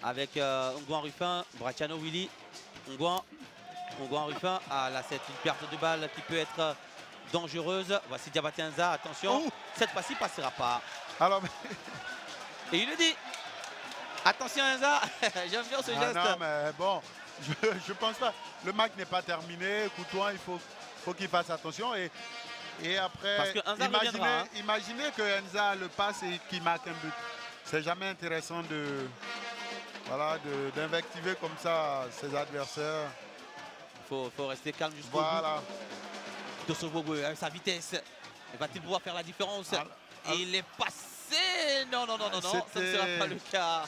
Avec Ngouan Ruffin, Bracciano Willy. Ngouan Ruffin. Ah là, c'est une perte de balle qui peut être dangereuse. Voici Diabaté Enza, attention. Cette fois-ci, passera pas. Alors, et il le dit. Attention Enza, j'aime bien ce geste. Non, mais bon. Je pense pas. Le match n'est pas terminé. Coutouan, il faut qu'il fasse attention. Et après, parce que Enza reviendra, hein. Imaginez que Enza le passe et qu'il marque un but. C'est jamais intéressant d'invectiver comme ça ses adversaires. Il faut rester calme jusqu'au voilà. bout. Dosso Vogwe avec sa vitesse. Va-t-il pouvoir faire la différence? Et il est passé. Non, ça ne sera pas le cas.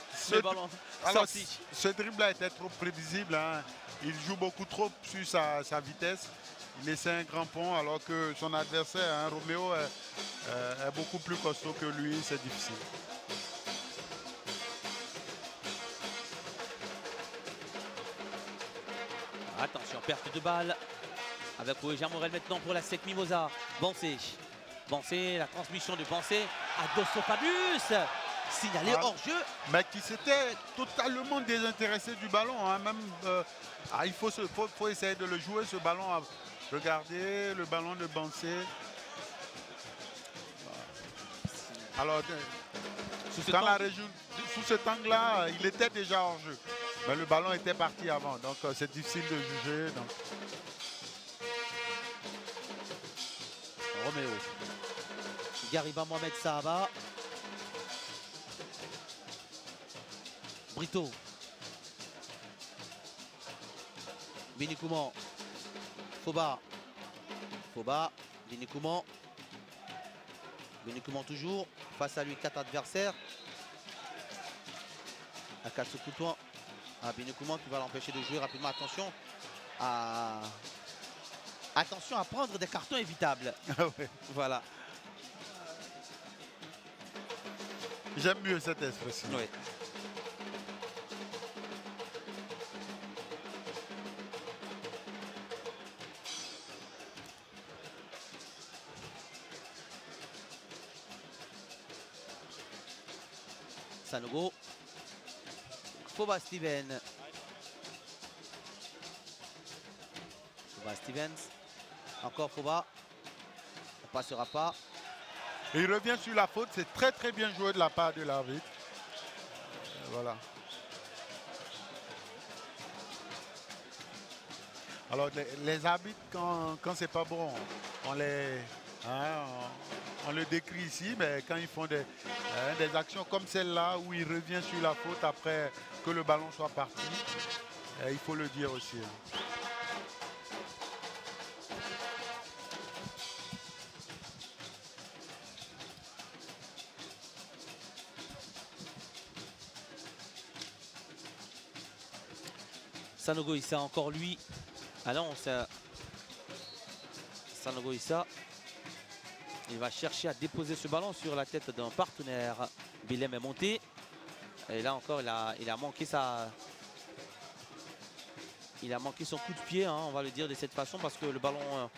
Alors, ce dribble était trop prévisible. Hein. Il joue beaucoup trop sur sa vitesse. Il essaie un grand pont alors que son adversaire, hein, Roméo, est beaucoup plus costaud que lui. C'est difficile. Attention, perte de balle. Avec Jean Morel maintenant pour la SEC Mimosa. Bancé, la transmission de Bancé à Dosso Fabius. Signalé hors jeu. Mais qui s'était totalement désintéressé du ballon. Hein. Même, il faut essayer de le jouer, ce ballon. Regardez le ballon de Bancé. Alors, sous cet angle-là, il était déjà hors jeu. Mais le ballon était parti avant. Donc, c'est difficile de juger. Donc. Roméo. Gariba Mohamed Sahaba. Brito. Binikouman. Foba. Binikouman. Binikouman toujours. Face à lui, 4 adversaires. Akassou Coutouan. Binekouman qui va l'empêcher de jouer rapidement. Attention à prendre des cartons évitables. Ouais. Voilà. J'aime mieux cette expression. Oui. Sanogo. Foba Stevens. Foba Stevens. Encore Foba. On passera pas. Et il revient sur la faute. C'est très très bien joué de la part de l'arbitre. Voilà. Alors les arbitres, quand c'est pas bon, on le décrit ici, mais quand ils font des actions comme celle-là où il revient sur la faute après que le ballon soit parti, il faut le dire aussi. Sanogo Issa, encore lui. Ah non, Sanogo Issa. Il va chercher à déposer ce ballon sur la tête d'un partenaire. Bilem est monté. Et là encore, il a manqué son coup de pied, hein, on va le dire de cette façon, parce que le ballon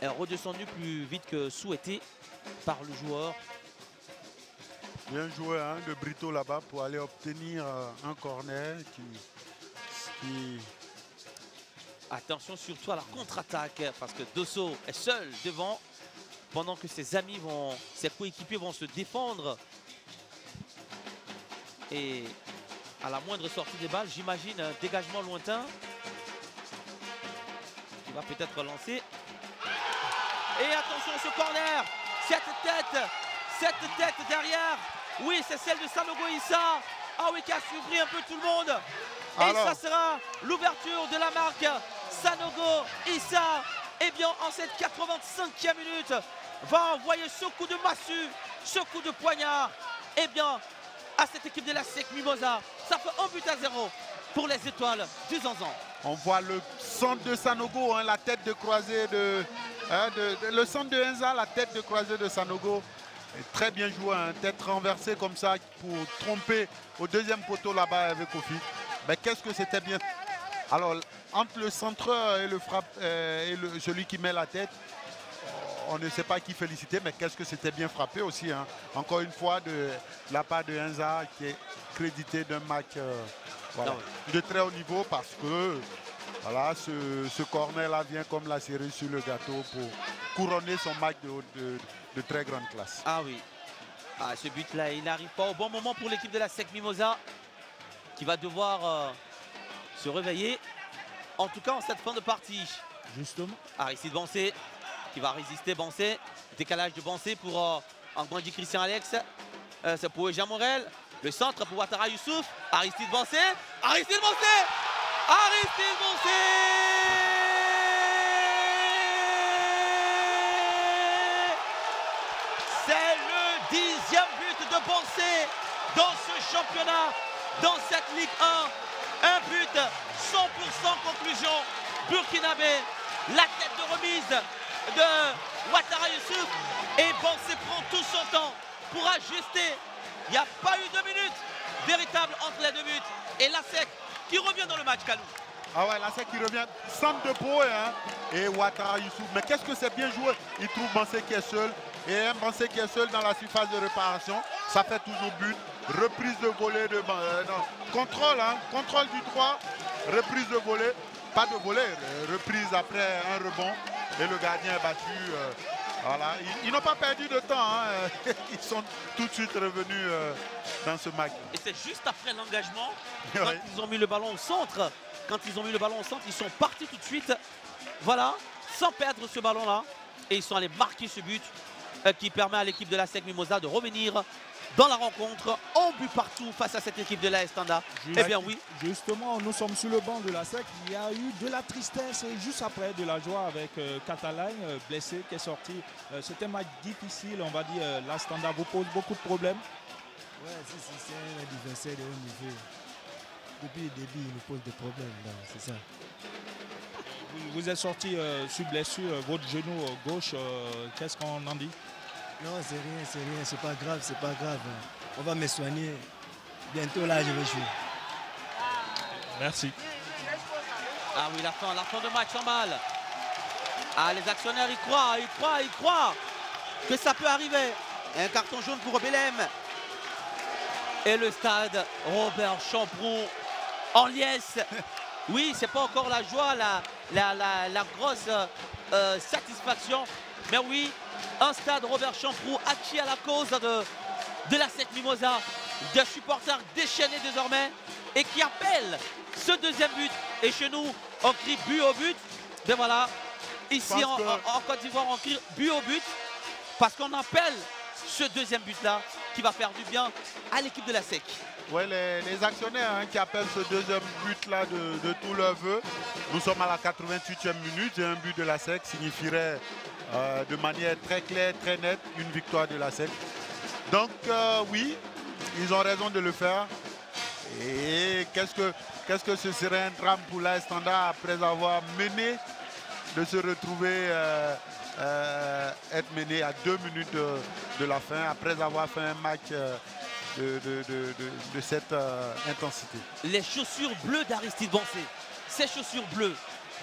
est redescendu plus vite que souhaité par le joueur. Bien joué hein, de Brito là-bas pour aller obtenir un corner qui... Attention surtout à la contre-attaque, parce que Dosso est seul devant, pendant que ses coéquipiers vont se défendre. Et à la moindre sortie des balles, j'imagine un dégagement lointain qui va peut-être lancer. Et attention ce corner, cette tête derrière. Oui, c'est celle de Sanogo Issa. Ah oui, qui a surpris un peu tout le monde. Et alors, ça sera l'ouverture de la marque. Sanogo Issa, eh bien, en cette 85e minute, va envoyer ce coup de massue, ce coup de poignard, eh bien, à cette équipe de la SEC Mimosa. Ça fait 1-0 pour les étoiles du Zanzan. On voit le centre de Sanogo, hein, la tête de croisée le centre de Enza, la tête de croisée de Sanogo. Très bien joué, hein, tête renversée comme ça pour tromper au deuxième poteau là-bas avec Kofi. Mais qu'est-ce que c'était bien. Alors, entre le centreur et celui qui met la tête, on ne sait pas qui féliciter, mais qu'est-ce que c'était bien frappé aussi. Hein. Encore une fois, de la part de Enza, qui est crédité d'un match de très haut niveau, parce que voilà, ce corner-là vient comme la cerise sur le gâteau pour couronner son match de très grande classe. Ah oui, ce but-là, il n'arrive pas au bon moment pour l'équipe de la SEC Mimosa, qui va devoir se réveiller, en tout cas en cette fin de partie. Justement. Aristide Bancé qui va résister. Bancé, décalage de Bancé pour Angwandi Christian Alex. C'est pour Jean Morel. Le centre pour Ouattara Youssouf. Aristide Bancé. Aristide Bancé. Aristide Bancé. C'est le 10e but de Bancé dans ce championnat, dans cette Ligue 1. Un but 100% conclusion burkinabé. La tête de remise de Ouattara Youssouf. Et Bancé prend tout son temps pour ajuster. Il n'y a pas eu 2 minutes véritables entre les 2 buts. Et la SEC qui revient dans le match, Kalou. Ah ouais, la SEC qui revient. Centre de Poé hein, et Ouattara Youssouf. Mais qu'est-ce que c'est bien joué. Il trouve Bancé qui est seul. Et un Bancé qui est seul dans la surface de réparation. Ça fait toujours but. Reprise de volée de contrôle, hein, contrôle du droit, reprise de volée, pas de volée, reprise après un rebond et le gardien est battu. Voilà. Ils n'ont pas perdu de temps, hein. Ils sont tout de suite revenus dans ce match. Et c'est juste après l'engagement, quand ils ont mis le ballon au centre, ils sont partis tout de suite, voilà, sans perdre ce ballon-là. Et ils sont allés marquer ce but qui permet à l'équipe de la SEC Mimosa de revenir dans la rencontre, en but partout face à cette équipe de l'AS Standa. Eh bien oui. Justement, nous sommes sur le banc de la SEC. Il y a eu de la tristesse et juste après de la joie avec Catalagne, blessé, qui est sorti. C'était un match difficile, on va dire. La Standa vous pose beaucoup de problèmes. Ouais, c'est un adversaire de haut niveau. depuis le début, il nous pose des problèmes. C'est ça. Vous êtes sorti sur blessure, votre genou gauche, qu'est-ce qu'on en dit? Non, c'est rien, c'est pas grave, c'est pas grave. On va me soigner. Bientôt là, je vais jouer. Merci. Ah oui, la fin de match en balle. Ah, les actionnaires, ils croient que ça peut arriver. Un carton jaune pour Belém. Et le stade Robert Champrou en liesse. Oui, c'est pas encore la joie, la grosse satisfaction. Mais oui, un stade Robert Champrou acquis à la cause de la SEC Mimosa. Des supporters déchaînés désormais et qui appellent ce deuxième but. Et chez nous, on crie but au but. Ben voilà, ici en Côte d'Ivoire, on crie but au but parce qu'on appelle ce deuxième but-là qui va faire du bien à l'équipe de la SEC. Ouais, les actionnaires qui appellent ce deuxième but-là de tout leur vœu. Nous sommes à la 88e minute et un but de la SEC signifierait de manière très claire, très nette, une victoire de la SEC. Donc oui, ils ont raison de le faire. Et qu'est-ce que ce serait un drame pour l'AS Standard après avoir mené, de se retrouver être mené à 2 minutes de la fin, après avoir fait un match de cette intensité. Les chaussures bleues d'Aristide Bancé, ces chaussures bleues,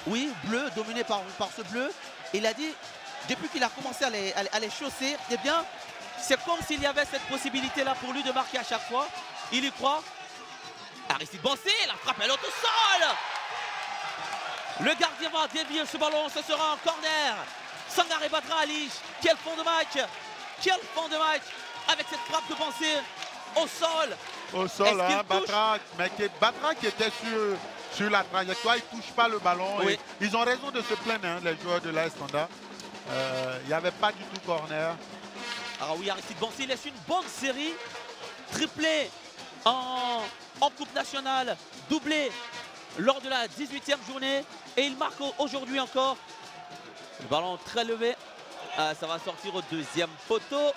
oui, bleues, dominées par ce bleu. Il a dit, depuis qu'il a commencé à les chausser, eh bien, c'est comme s'il y avait cette possibilité-là pour lui de marquer à chaque fois. Il y croit. Aristide Bancé, la frappe est au sol. Le gardien va dévier ce ballon, ce sera un corner. Sangaré Badrali, quel fond de match. Quel fond de match avec cette frappe de Bancé au sol. Au sol, hein, Batra qui était sur la trajectoire, il ne touche pas le ballon. Oui. Et ils ont raison de se plaindre, hein, les joueurs de l'AS Standard. Il n'y avait pas du tout corner. Ah oui, Aristide Bancé laisse une bonne série. Triplé en Coupe nationale, doublé lors de la 18e journée. Et il marque aujourd'hui encore. Le ballon très levé. Ça va sortir au deuxième poteau.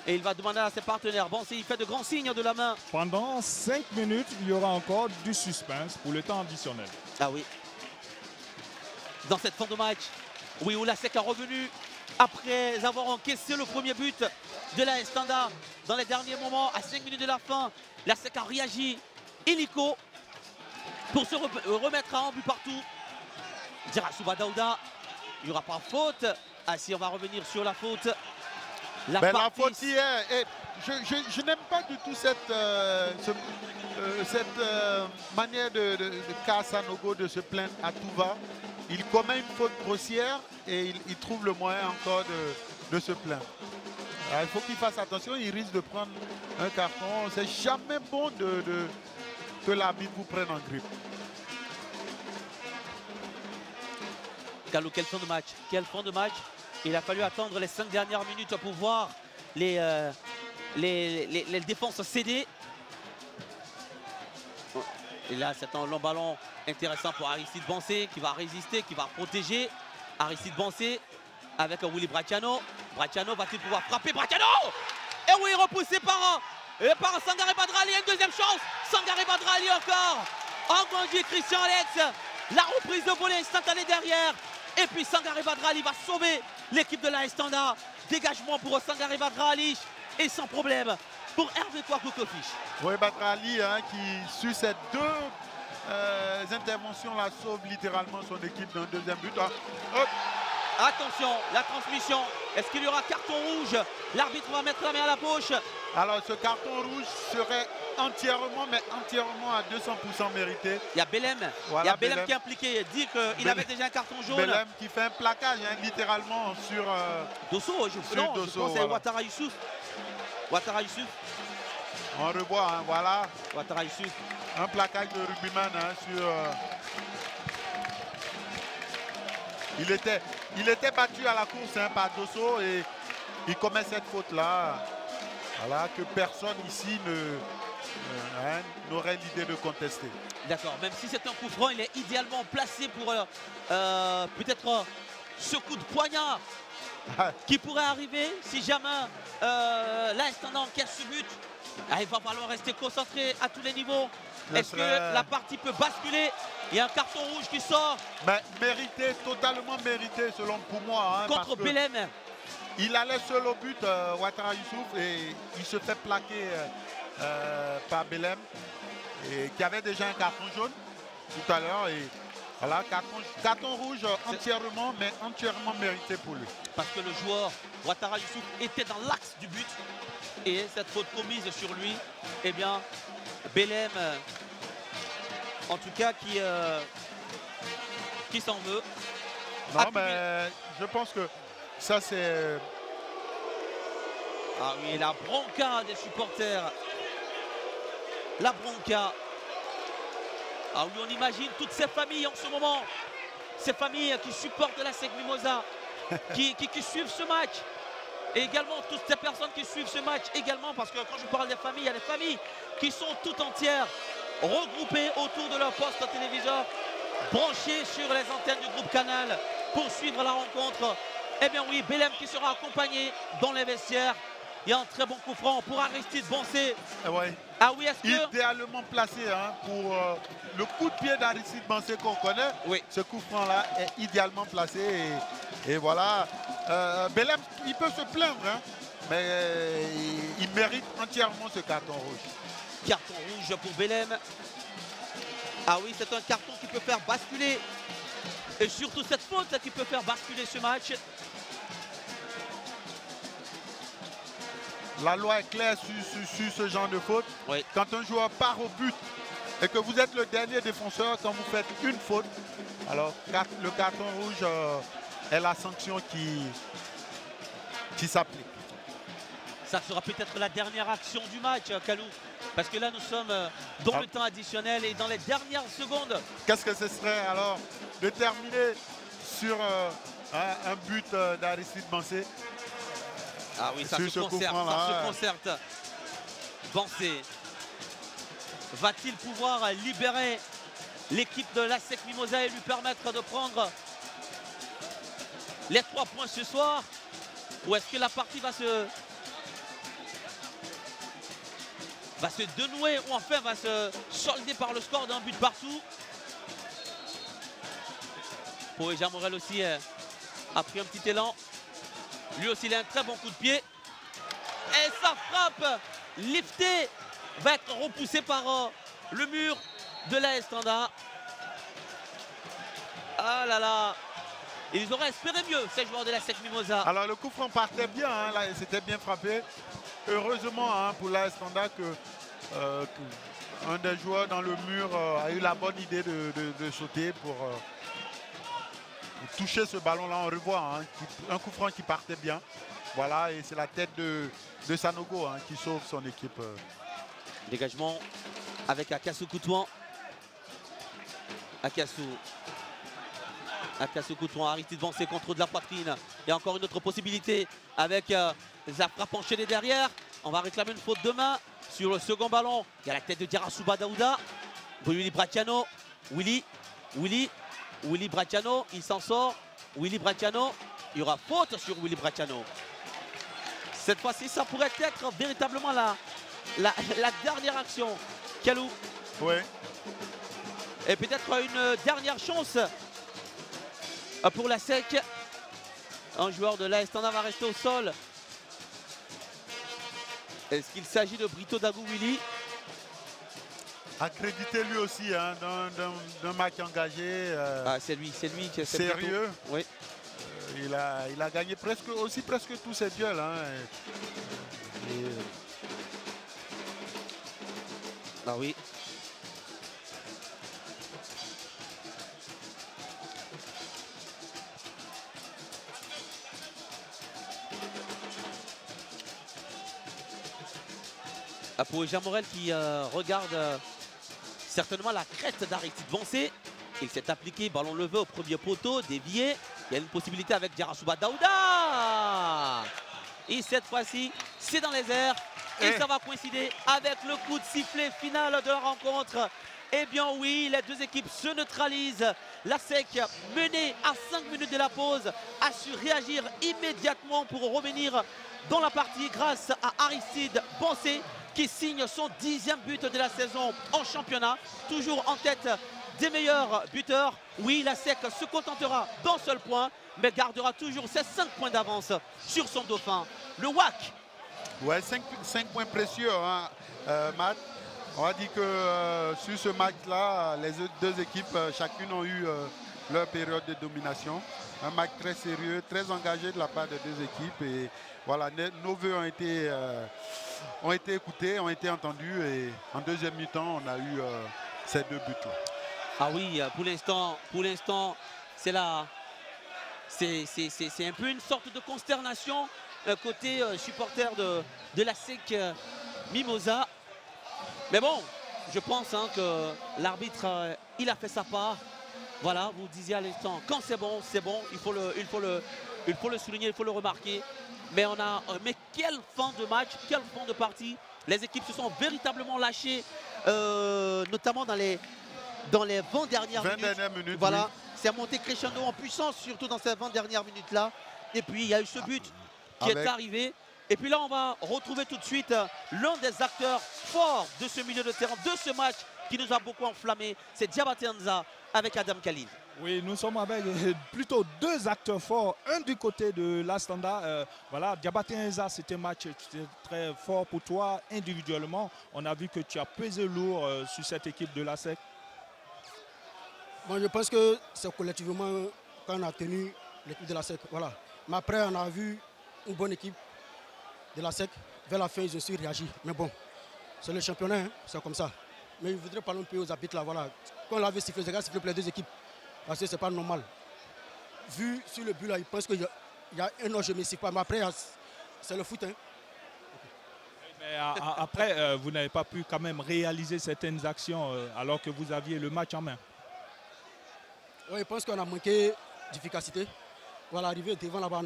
Et il va demander à ses partenaires. Bancé, il fait de grands signes de la main. Pendant 5 minutes, il y aura encore du suspense pour le temps additionnel. Ah oui. Dans cette fin de match, oui, où la SEC a revenu après avoir encaissé le premier but de l'AS Standard dans les derniers moments, à 5 minutes de la fin. La SEC a réagi illico pour se remettre à un but partout. Dirassouba Daouda, il n'y aura pas faute. Ah si, on va revenir sur la faute. La faute hier, et je n'aime pas du tout cette manière de Kasanogo de se plaindre à tout va. Il commet une faute grossière et il trouve le moyen encore de se plaindre. Alors, il faut qu'il fasse attention, il risque de prendre un carton. C'est jamais bon que l'arbitre vous prenne en grippe. Gallo, quel fond de match. Quel fond de match. Il a fallu attendre les 5 dernières minutes pour voir les défenses céder. Et là, c'est un long ballon intéressant pour Aristide Bancé qui va résister, qui va protéger. Aristide Bancé avec Willy Bracciano. Bracciano va-t-il pouvoir frapper? Bracciano! Et oui, repoussé par Sangaré Badrali. Une deuxième chance. Sangaré Badrali encore. Engondi Christian Alex. La reprise de volée instantanée derrière. Et puis Sangaré Badrali va sauver l'équipe de l'AS Standard. Dégagement pour Sangaré Badrali. Et sans problème pour Hervé Kouakou-Kofich. Oui, Badrali qui, sur ces deux interventions-là, sauve littéralement son équipe d'un deuxième but. Hop. Attention, la transmission. Est-ce qu'il y aura carton rouge? L'arbitre va mettre la main à la poche. Alors, ce carton rouge serait entièrement à 200% mérité. Il y a Belém. Voilà, il y a Belém qui est impliqué. Il dit qu'il avait déjà un carton jaune. Belém qui fait un plaquage, littéralement, sur Dosso. Je pense que c'est Ouattara Youssouf. Ouattara Youssouf. On revoit, voilà. Ouattara Youssouf. Un plaquage de rugbyman sur... Il était battu à la course par Dosso et il commet cette faute-là. Voilà, que personne ici n'aurait l'idée de contester. D'accord, même si c'est un coup franc, il est idéalement placé pour peut-être ce coup de poignard qui pourrait arriver si jamais l'AS Standard encaisse ce but. Il va falloir rester concentré à tous les niveaux Est-ce que la partie peut basculer? Il y a un carton rouge qui sort. Mais mérité, totalement mérité selon pour moi. Hein, contre Belem. Il allait seul au but, Ouattara Youssouf, et il se fait plaquer par Belem, qui avait déjà un carton jaune tout à l'heure. Et voilà, carton rouge entièrement, mais entièrement mérité pour lui. Parce que le joueur Ouattara Youssouf était dans l'axe du but. Et cette faute commise sur lui, eh bien, Belem, en tout cas, qui s'en veut. Non, mais je pense que ça, c'est... Ah oui, la bronca des supporters. La bronca. Ah oui, on imagine toutes ces familles en ce moment. Ces familles qui supportent la SEC Mimosa, qui suivent ce match. Et également toutes ces personnes qui suivent ce match également, parce que quand je parle des familles, il y a des familles qui sont toutes entières regroupées autour de leur poste téléviseur, branchées sur les antennes du groupe Canal pour suivre la rencontre. Eh bien oui, Belem qui sera accompagné dans les vestiaires. Il y a un très bon coup franc pour Aristide Bancé. Ouais. Ah oui, est-ce que... Idéalement placé hein, pour le coup de pied d'Aristide Bancé qu'on connaît. Oui. Ce coup franc-là est idéalement placé. Et voilà. Belem, il peut se plaindre, hein, mais il mérite entièrement ce carton rouge. Carton rouge pour Belem. Ah oui, c'est un carton qui peut faire basculer. Et surtout cette faute qui peut faire basculer ce match. La loi est claire sur ce genre de faute. Oui. Quand un joueur part au but et que vous êtes le dernier défenseur, quand vous faites une faute, alors le carton rouge est la sanction qui s'applique. Ça sera peut-être la dernière action du match, Kalou. Parce que là, nous sommes dans le temps additionnel et dans les dernières secondes. Qu'est-ce que ce serait alors de terminer sur un but d'Aristide Bancé? Ah oui, ça se concerte. Bancé va-t-il pouvoir libérer l'équipe de la SEC Mimosa et lui permettre de prendre les 3 points ce soir? Ou est-ce que la partie va se dénouer ou enfin va se solder par le score d'un but partout? Poéja Morel aussi a pris un petit élan. Lui aussi, il a un très bon coup de pied. Et sa frappe liftée va être repoussée par le mur de l'AS Standard. Ah là là. Ils auraient espéré mieux, ces joueurs de la SEC Mimosa. Alors le coup franc partait bien, hein, là, c'était bien frappé. Heureusement hein, pour l'AS Standard que un des joueurs dans le mur a eu la bonne idée de sauter pour toucher ce ballon-là. On revoit hein, un coup franc qui partait bien. Voilà, et c'est la tête de Sanogo hein, qui sauve son équipe. Dégagement avec Akassou Koutouan. Akassou Koutouan, Aristide Bancé, contrôle de la poitrine. Il y a encore une autre possibilité avec Zafra enchaîné derrière. On va réclamer une faute de main sur le second ballon. Il y a la tête de Diarasouba Daouda. Willy Bracciano. Willy Bracciano, il s'en sort. Willy Bracciano, il y aura faute sur Willy Bracciano. Cette fois-ci, ça pourrait être véritablement la dernière action. Kalou. Oui. Et peut-être une dernière chance pour la SEC. Un joueur de l'AS Standard va rester au sol. Est-ce qu'il s'agit de Brito Dagou Willy? Accrédité lui aussi hein, d'un match engagé. Ah, c'est lui qui est sérieux. Oui. Il a gagné presque tous ses duels. Hein, Ah oui. Poéja Morel qui regarde certainement la crête d'Aristide Bancé. Il s'est appliqué, ballon levé au premier poteau, dévié. Il y a une possibilité avec Diarasouba Daouda. Et cette fois-ci, c'est dans les airs. Et ça va coïncider avec le coup de sifflet final de la rencontre. Eh bien oui, les deux équipes se neutralisent. La SEC, menée à 5 minutes de la pause, a su réagir immédiatement pour revenir dans la partie grâce à Aristide Bancé qui signe son 10e but de la saison en championnat, toujours en tête des meilleurs buteurs. Oui, la SEC se contentera d'un seul point, mais gardera toujours ses 5 points d'avance sur son dauphin, le WAC. Ouais, 5 points précieux, hein, Matt. On va dire que sur ce match-là, les deux équipes, chacune ont eu leur période de domination. Un match très sérieux, très engagé de la part des deux équipes. Et voilà, nos vœux ont été écoutés, ont été entendus. Et en deuxième mi-temps, on a eu ces 2 buts-là. Ah oui, pour l'instant, c'est là. C'est un peu une sorte de consternation côté supporter de la SEC Mimosa. Mais bon, je pense hein, que l'arbitre, il a fait sa part. Voilà, vous disiez à l'instant, quand c'est bon, il faut le souligner, il faut le remarquer. Mais mais quel fin de match, quel fin de partie. Les équipes se sont véritablement lâchées, notamment dans les 20 dernières minutes. Voilà, oui. C'est monté crescendo en puissance, surtout dans ces 20 dernières minutes-là. Et puis, il y a eu ce but qui est arrivé. Et puis là, on va retrouver tout de suite l'un des acteurs forts de ce milieu de terrain, de ce match qui nous a beaucoup enflammé. C'est Diabaté Nza avec Adam Khalil. Oui, nous sommes avec plutôt 2 acteurs forts. Un du côté de l'Astanda. Voilà, Diabaté Nza, c'était un match très fort pour toi individuellement. On a vu que tu as pesé lourd sur cette équipe de la SEC. Bon, je pense que c'est collectivement qu'on a tenu l'équipe de la SEC. Voilà. Mais après, on a vu une bonne équipe de la SEC. Vers la fin, ils ont su réagir. Mais bon, c'est le championnat, hein, c'est comme ça. Mais je voudrais parler un peu aux arbitres là. Voilà. Quand on l'avait sifflé, c'est sifflé pour les 2 équipes. Parce que ce n'est pas normal. Vu sur le but là, il pense qu'il y a un autre, je ne me siffle pas. Mais après, c'est le foot. Hein. Mais après, vous n'avez pas pu quand même réaliser certaines actions alors que vous aviez le match en main. Oui, je pense qu'on a manqué d'efficacité. Voilà, arrivé devant là-bas,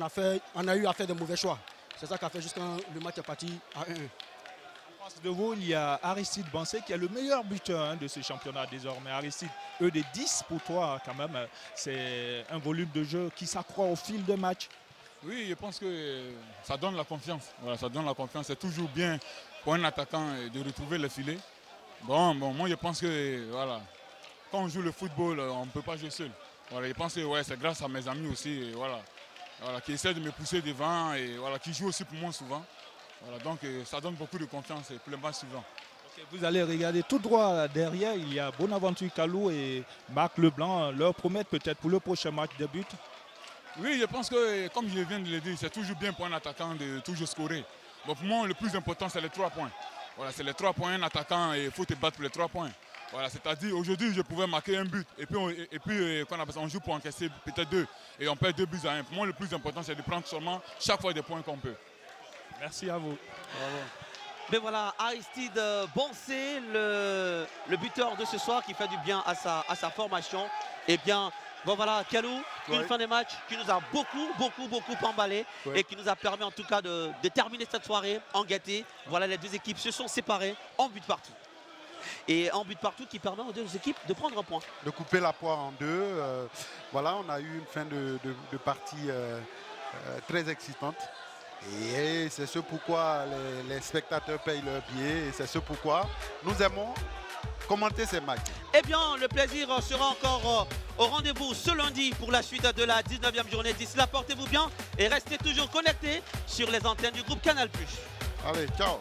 on a eu à faire de mauvais choix. C'est ça qui a fait jusqu'à le match est parti à 1-1. En face de vous, il y a Aristide Bansé qui est le meilleur buteur de ce championnat désormais. Aristide, des 10 pour toi quand même. C'est un volume de jeu qui s'accroît au fil de match. Oui, je pense que ça donne la confiance. Voilà, ça donne la confiance. C'est toujours bien pour un attaquant de retrouver le filet. Bon, moi je pense que voilà, quand on joue le football, on ne peut pas jouer seul. Voilà, je pense que ouais, c'est grâce à mes amis aussi. Et voilà, qui essaient de me pousser devant et voilà, qui jouent aussi pour moi souvent. Voilà, donc ça donne beaucoup de confiance pour le match suivant. Okay, vous allez regarder tout droit derrière, il y a Bonaventure Kalou et Marc Leblanc. Leur promettent peut-être pour le prochain match de but. Oui, je pense que, comme je viens de le dire, c'est toujours bien pour un attaquant de toujours scorer. Donc pour moi, le plus important, c'est les 3 points. Voilà, c'est les 3 points, un attaquant, et il faut te battre pour les 3 points. Voilà, c'est-à-dire, aujourd'hui, je pouvais marquer un but, et puis on joue pour encaisser peut-être 2, et on perd 2 buts à 1. Pour moi, le plus important, c'est de prendre seulement chaque fois des points qu'on peut. Merci à vous. Bravo. Mais voilà, Aristide Bansé, le buteur de ce soir qui fait du bien à sa formation. Et bien, bon voilà, Kalou, une fin de match qui nous a beaucoup emballé et qui nous a permis en tout cas de terminer cette soirée en gaieté. Voilà, les 2 équipes se sont séparées en but partout. Et en but partout qui permet aux 2 équipes de prendre un point. De couper la poire en 2. Voilà, on a eu une fin de partie très excitante. Et c'est ce pourquoi les spectateurs payent leurs billets. Et c'est ce pourquoi nous aimons commenter ces matchs. Eh bien, le plaisir sera encore au rendez-vous ce lundi pour la suite de la 19e journée. D'ici là, portez-vous bien et restez toujours connectés sur les antennes du groupe Canal+. Allez, ciao.